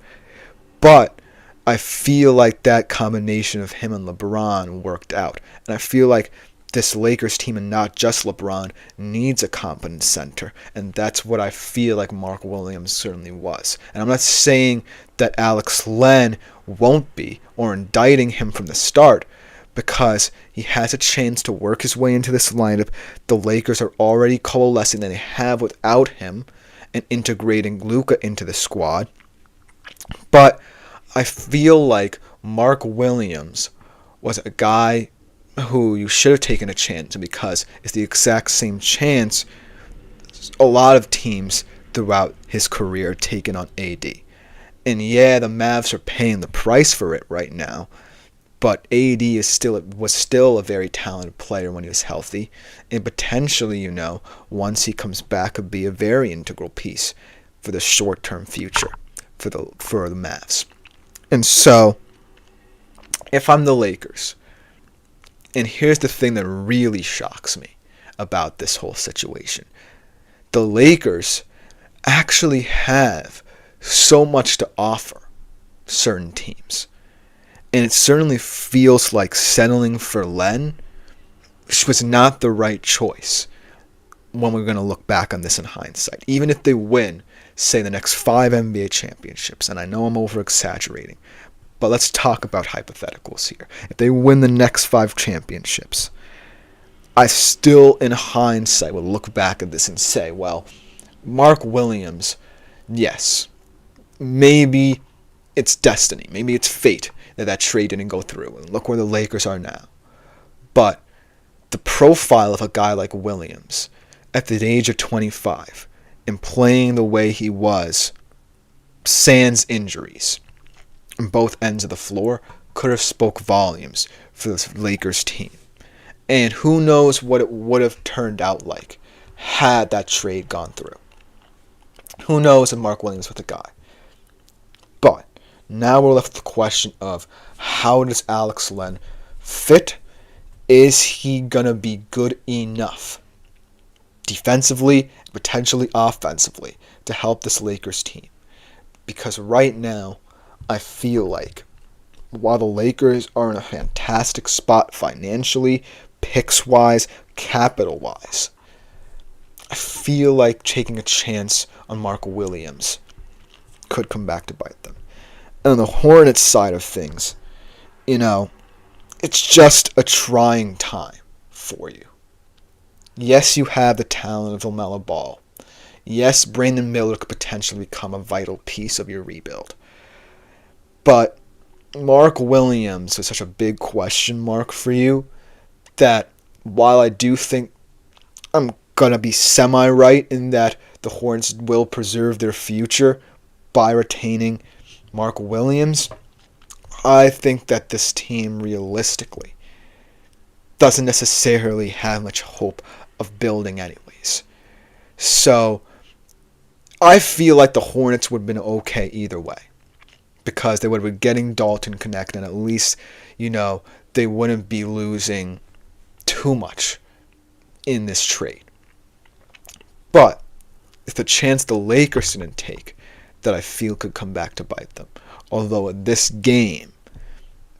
But I feel like that combination of him and LeBron worked out. And I feel like this Lakers team, and not just LeBron, needs a competent center. And that's what I feel like Mark Williams certainly was. And I'm not saying that Alex Len won't be, or indicting him from the start. because he has a chance to work his way into this lineup. The Lakers are already coalescing than they have without him and integrating Luka into the squad. But I feel like Mark Williams was a guy who you should have taken a chance on, because it's the exact same chance a lot of teams throughout his career taken on AD. And yeah, the Mavs are paying the price for it right now, but AD was still a very talented player when he was healthy, and potentially, once he comes back, could be a very integral piece for the short-term future for the Mavs. And so, if I'm the Lakers, and here's the thing that really shocks me about this whole situation. The Lakers actually have so much to offer certain teams. And it certainly feels like settling for Len was not the right choice when we're going to look back on this in hindsight. Even if they win, say, the next 5 NBA championships, and I know I'm over-exaggerating, but let's talk about hypotheticals here. If they win the next 5 championships, I still, in hindsight, would look back at this and say, well, Mark Williams, yes, maybe it's destiny, maybe it's fate that trade didn't go through, and look where the Lakers are now. But the profile of a guy like Williams at the age of 25 and playing the way he was, sans injuries, on both ends of the floor, could have spoke volumes for this Lakers team. And who knows what it would have turned out like had that trade gone through. Who knows if Mark Williams was the guy. But now we're left with the question of, how does Alex Len fit? Is he going to be good enough defensively, potentially offensively, to help this Lakers team? Because right now, I feel like while the Lakers are in a fantastic spot financially, picks-wise, capital-wise, I feel like taking a chance on Mark Williams could come back to bite them. And on the Hornets side of things, it's just a trying time for you. Yes, you have the talent of LaMelo Ball. Yes, Brandon Miller could potentially become a vital piece of your rebuild. But Mark Williams is such a big question mark for you that while I do think I'm going to be semi-right in that the Hornets will preserve their future by retaining Mark Williams, I think that this team realistically doesn't necessarily have much hope of building anyways. So I feel like the Hornets would have been okay either way, because they would have been getting Dalton connected, and at least, they wouldn't be losing too much in this trade. But it's the chance the Lakers didn't take that I feel could come back to bite them. Although in this game,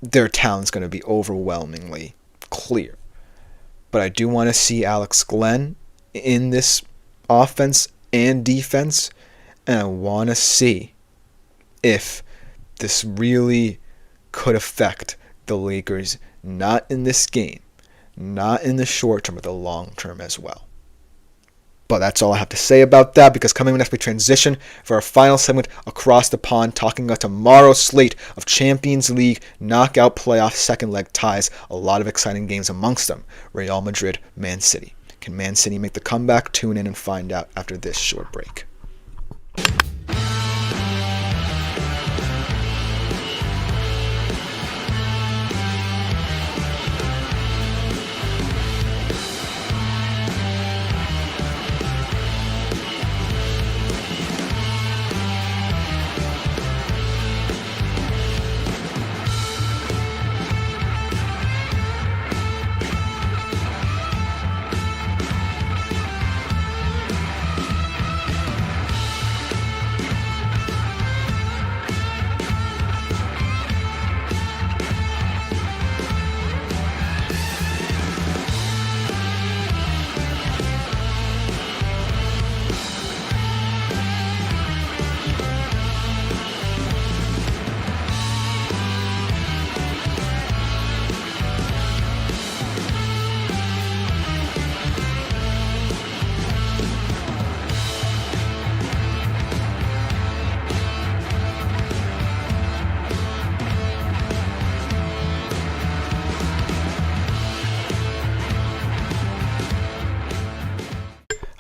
their talent's going to be overwhelmingly clear. But I do want to see Alex Len in this offense and defense, and I want to see if this really could affect the Lakers, not in this game, not in the short term, but the long term as well. But that's all I have to say about that, because coming next we transition for our final segment across the pond, talking about tomorrow's slate of Champions League knockout playoff second leg ties. A lot of exciting games amongst them. Real Madrid, Man City. Can Man City make the comeback? Tune in and find out after this short break.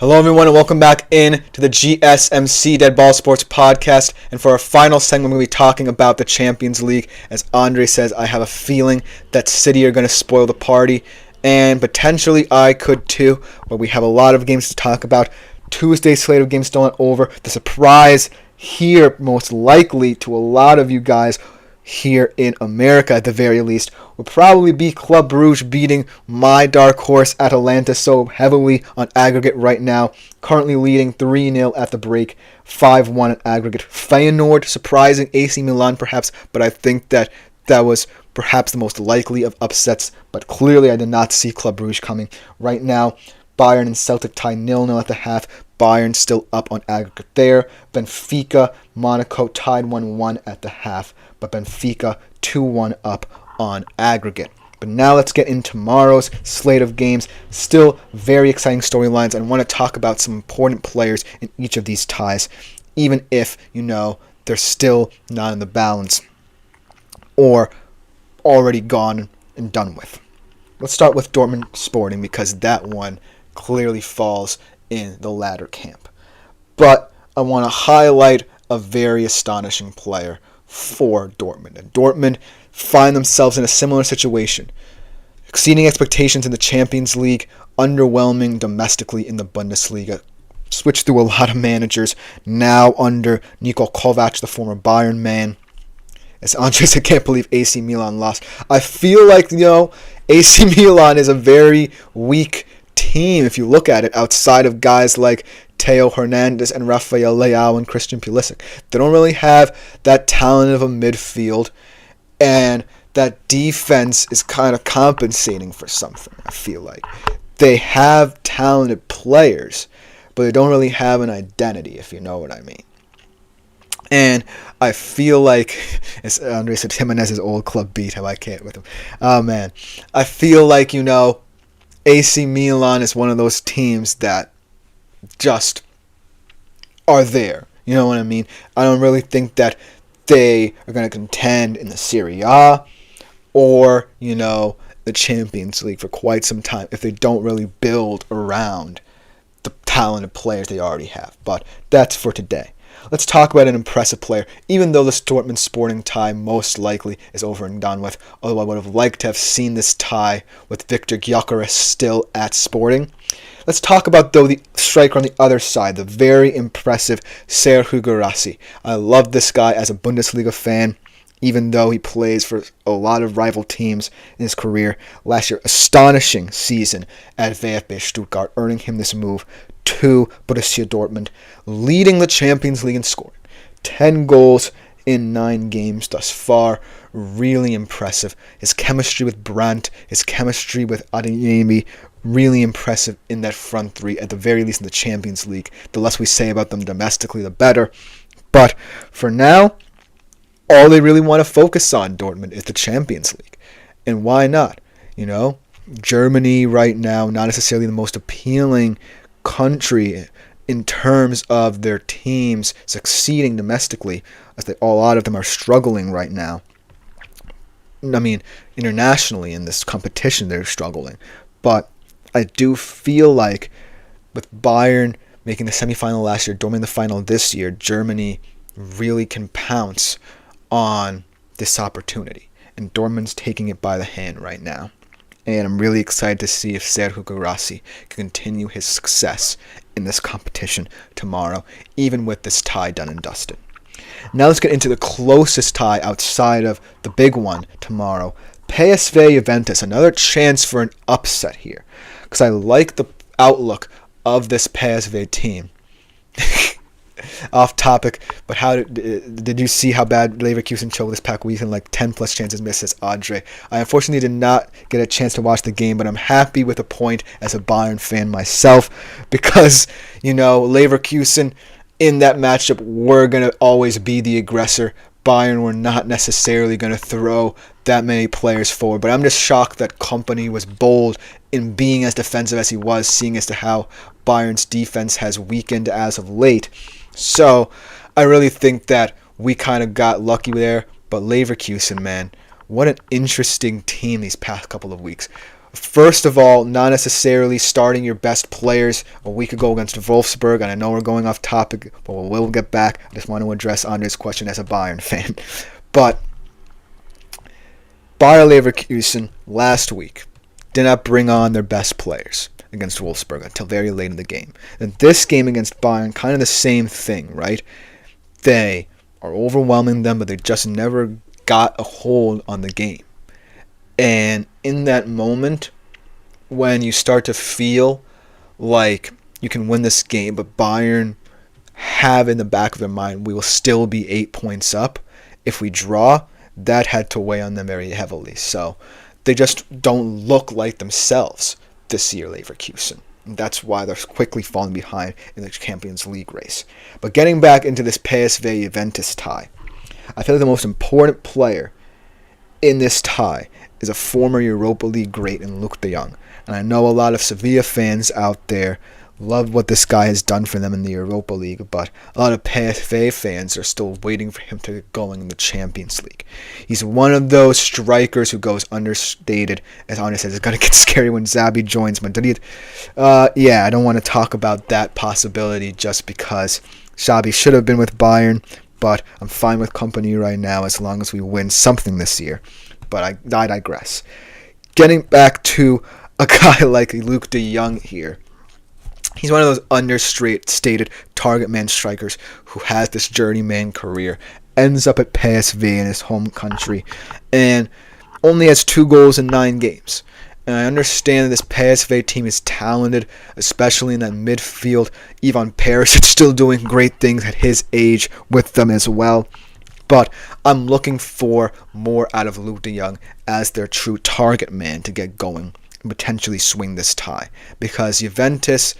Hello everyone and welcome back in to the GSMC Dead Ball Sports Podcast. And for our final segment, we're going to be talking about the Champions League. As Andre says, I have a feeling that City are going to spoil the party. And potentially I could too. But we have a lot of games to talk about. Tuesday's slate of games still not over. The surprise here, most likely to a lot of you guys here in America at the very least, will probably be Club Brugge beating my dark horse Atalanta so heavily on aggregate right now, currently leading 3-0 at the break, 5-1 at aggregate. Feyenoord surprising AC Milan perhaps, but I think that was perhaps the most likely of upsets, but clearly I did not see Club Brugge coming. Right now, Bayern and Celtic tie 0-0 at the half. Bayern still up on aggregate there. Benfica, Monaco tied 1-1 at the half, but Benfica 2-1 up on aggregate. But now let's get into tomorrow's slate of games. Still very exciting storylines. I want to talk about some important players in each of these ties, even if, they're still not in the balance or already gone and done with. Let's start with Dortmund Sporting because that one clearly falls in the latter camp. But I want to highlight a very astonishing player for Dortmund. And Dortmund find themselves in a similar situation, exceeding expectations in the Champions League, underwhelming domestically in the Bundesliga. Switched through a lot of managers, now under Niko Kovac, the former Bayern man. As Andre said, I can't believe AC Milan lost. I feel like, AC Milan is a very weak team if you look at it, outside of guys like Theo Hernandez and Rafael Leao and Christian Pulisic. They don't really have that talent of a midfield, and that defense is kind of compensating for something, I feel like. They have talented players, but they don't really have an identity, if you know what I mean. And I feel like, as Andre said, Jimenez's old club beat, how I can't with him. Oh, man. I feel like, AC Milan is one of those teams that just are there. You know what I mean? I don't really think that they are going to contend in the Serie A or, the Champions League for quite some time if they don't really build around the talented players they already have. But that's for today. Let's talk about an impressive player, even though this Dortmund Sporting tie most likely is over and done with, although I would have liked to have seen this tie with Victor Gyökeres still at Sporting. Let's talk about, though, the striker on the other side, the very impressive Serhou Guirassy. I love this guy as a Bundesliga fan, even though he plays for a lot of rival teams in his career. Last year, astonishing season at VfB Stuttgart, earning him this move to Borussia Dortmund, leading the Champions League in scoring. 10 goals in 9 games thus far. Really impressive. His chemistry with Brandt, his chemistry with Adeyemi, really impressive in that front three, at the very least in the Champions League. The less we say about them domestically, the better. But for now, all they really want to focus on, Dortmund, is the Champions League. And why not? Germany right now, not necessarily the most appealing country in terms of their teams succeeding domestically, as a lot of them are struggling right now. I mean, internationally in this competition they're struggling. But I do feel like with Bayern making the semifinal last year, Dortmund the final this year, Germany really can pounce on this opportunity. And Dortmund's taking it by the hand right now. And I'm really excited to see if Serhou Guirassy can continue his success in this competition tomorrow, even with this tie done and dusted. Now let's get into the closest tie outside of the big one tomorrow. PSV Juventus, another chance for an upset here, because I like the outlook of this PSV team. Off topic, but how did you see how bad Leverkusen choked this past weekend? Like 10 plus chances missed, as Andre. I unfortunately did not get a chance to watch the game, but I'm happy with a point as a Bayern fan myself, because Leverkusen in that matchup were gonna always be the aggressor. Bayern were not necessarily gonna throw that many players forward, but I'm just shocked that Kompany was bold in being as defensive as he was, seeing as to how Bayern's defense has weakened as of late. So I really think that we kind of got lucky there. But Leverkusen, man, what an interesting team these past couple of weeks. First of all, not necessarily starting your best players a week ago against Wolfsburg, and I know we're going off topic, but we'll get back. I just want to address Andre's question as a Bayern fan. But Bayer Leverkusen last week did not bring on their best players against Wolfsburg until very late in the game. And this game against Bayern, kind of the same thing, right? They are overwhelming them, but they just never got a hold on the game. And in that moment, when you start to feel like you can win this game, but Bayern have in the back of their mind, we will still be 8 points up if we draw, that had to weigh on them very heavily. So they just don't look like themselves this year, Leverkusen. And that's why they're quickly falling behind in the Champions League race. But getting back into this PSV-Juventus tie, I feel like the most important player in this tie is a former Europa League great in Luuk de Jong. And I know a lot of Sevilla fans out there love what this guy has done for them in the Europa League, but a lot of PSV fans are still waiting for him to get going in the Champions League. He's one of those strikers who goes understated. As Andre says, it's going to get scary when Xabi joins Madrid. I don't want to talk about that possibility just because Xabi should have been with Bayern, but I'm fine with company right now as long as we win something this year. But I digress. Getting back to a guy like Luuk de Jong here. He's one of those understated target man strikers who has this journeyman career, ends up at PSV in his home country, and only has 2 goals in 9 games. And I understand that this PSV team is talented, especially in that midfield. Ivan Perisic still doing great things at his age with them as well. But I'm looking for more out of Luuk de Jong as their true target man to get going and potentially swing this tie. Because Juventus,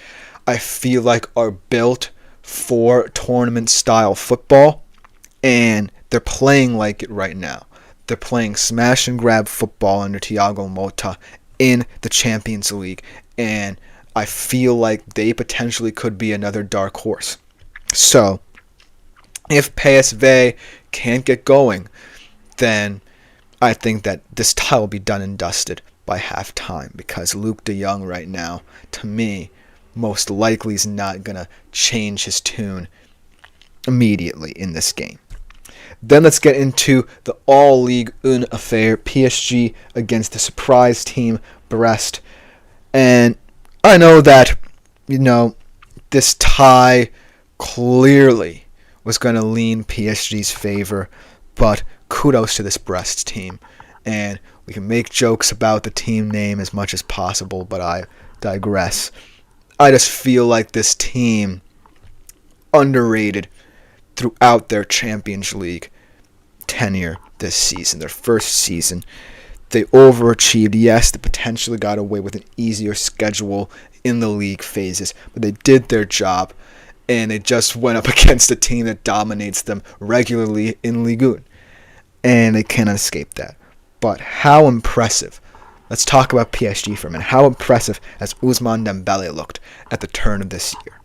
I feel like, are built for tournament-style football, and they're playing like it right now. They're playing smash-and-grab football under Thiago Motta in the Champions League, and I feel like they potentially could be another dark horse. So, if PSV can't get going, then I think that this tie will be done and dusted by halftime, because Luuk de Jong right now, to me, most likely is not going to change his tune immediately in this game. Then let's get into the all-League 1 affair, PSG against the surprise team, Brest. And I know that, this tie clearly was going to lean PSG's favor, but kudos to this Brest team. And we can make jokes about the team name as much as possible, but I digress. I just feel like this team underrated throughout their Champions League tenure this season, their first season. They overachieved. Yes, they potentially got away with an easier schedule in the league phases, but they did their job, and they just went up against a team that dominates them regularly in Ligue 1, and they cannot escape that. But how impressive. Let's talk about PSG for a minute. How impressive has Ousmane Dembele looked at the turn of this year?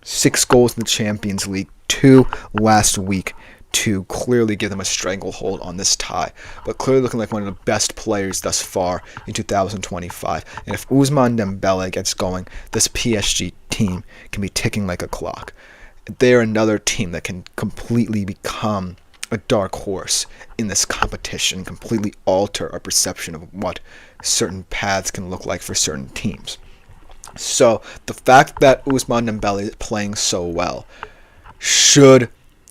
6 goals in the Champions League, 2 last week, to clearly give them a stranglehold on this tie, but clearly looking like one of the best players thus far in 2025. And if Ousmane Dembele gets going, this PSG team can be ticking like a clock. They're another team that can completely become a dark horse in this competition, completely alter our perception of what certain paths can look like for certain teams. So the fact that Ousmane Dembele is playing so well should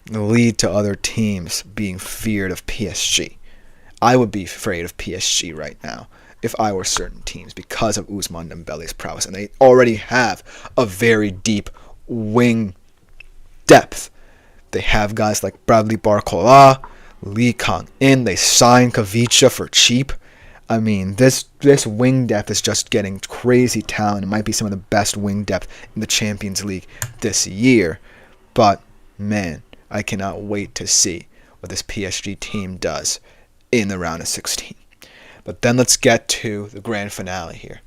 lead to other teams being feared of PSG. I would be afraid of PSG right now if I were certain teams because of Ousmane Dembele's prowess, and they already have a very deep wing depth. They have guys like Bradley Barcola, Lee Kang-in. They signed Kavicha for cheap. I mean, this wing depth is just getting crazy talent. It might be some of the best wing depth in the Champions League this year. But, man, I cannot wait to see what this PSG team does in the round of 16. But then let's get to the grand finale here.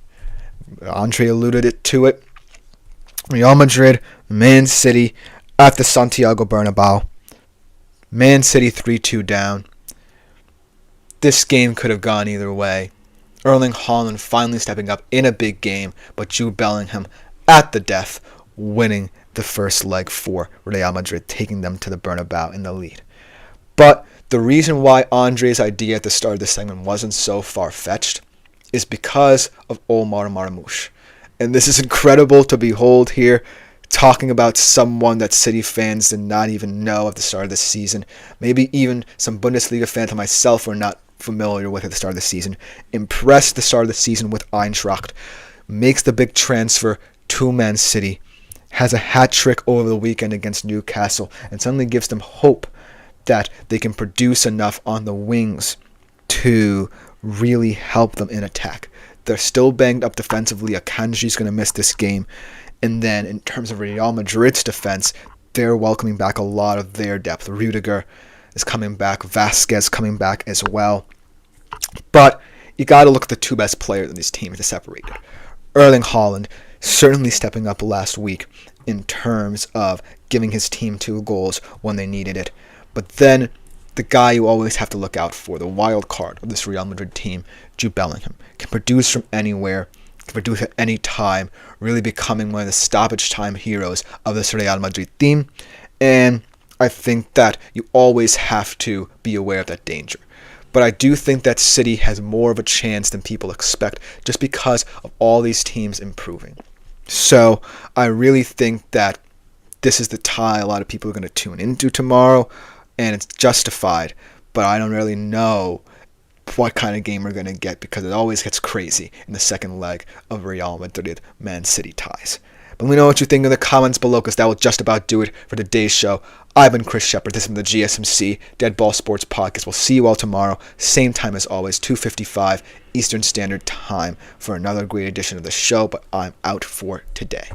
Andre alluded to it. Real Madrid, Man City at the Santiago Bernabeu. Man City 3-2 down. This game could have gone either way. Erling Haaland finally stepping up in a big game, but Jude Bellingham at the death, winning the first leg for Real Madrid, taking them to the Bernabeu in the lead. But the reason why Andre's idea at the start of this segment wasn't so far-fetched is because of Omar Marmoush. And this is incredible to behold here, talking about someone that City fans did not even know at the start of the season. Maybe even some Bundesliga fans like myself were not familiar with at the start of the season. Impressed the start of the season with Eintracht. Makes the big transfer to Man City. Has a hat trick over the weekend against Newcastle. And suddenly gives them hope that they can produce enough on the wings to really help them in attack. They're still banged up defensively. Akanji's going to miss this game. And then in terms of Real Madrid's defense, they're welcoming back a lot of their depth. Rudiger is coming back. Vasquez coming back as well. But you got to look at the two best players in this team to separate it. Erling Haaland certainly stepping up last week in terms of giving his team 2 goals when they needed it. But then the guy you always have to look out for, the wild card of this Real Madrid team, Jude Bellingham, can produce from anywhere, can produce at any time, really becoming one of the stoppage time heroes of this Real Madrid team. And I think that you always have to be aware of that danger. But I do think that City has more of a chance than people expect just because of all these teams improving. So I really think that this is the tie a lot of people are going to tune into tomorrow, and it's justified. But I don't really know what kind of game we're going to get because it always gets crazy in the second leg of Real Madrid Man City ties. But let me know what you think in the comments below, because that will just about do it for today's show. I've been Chris Shepard. This is the GSMC Dead Ball Sports Podcast. We'll see you all tomorrow, same time as always, 2:55 Eastern Standard Time, for another great edition of the show. But I'm out for today.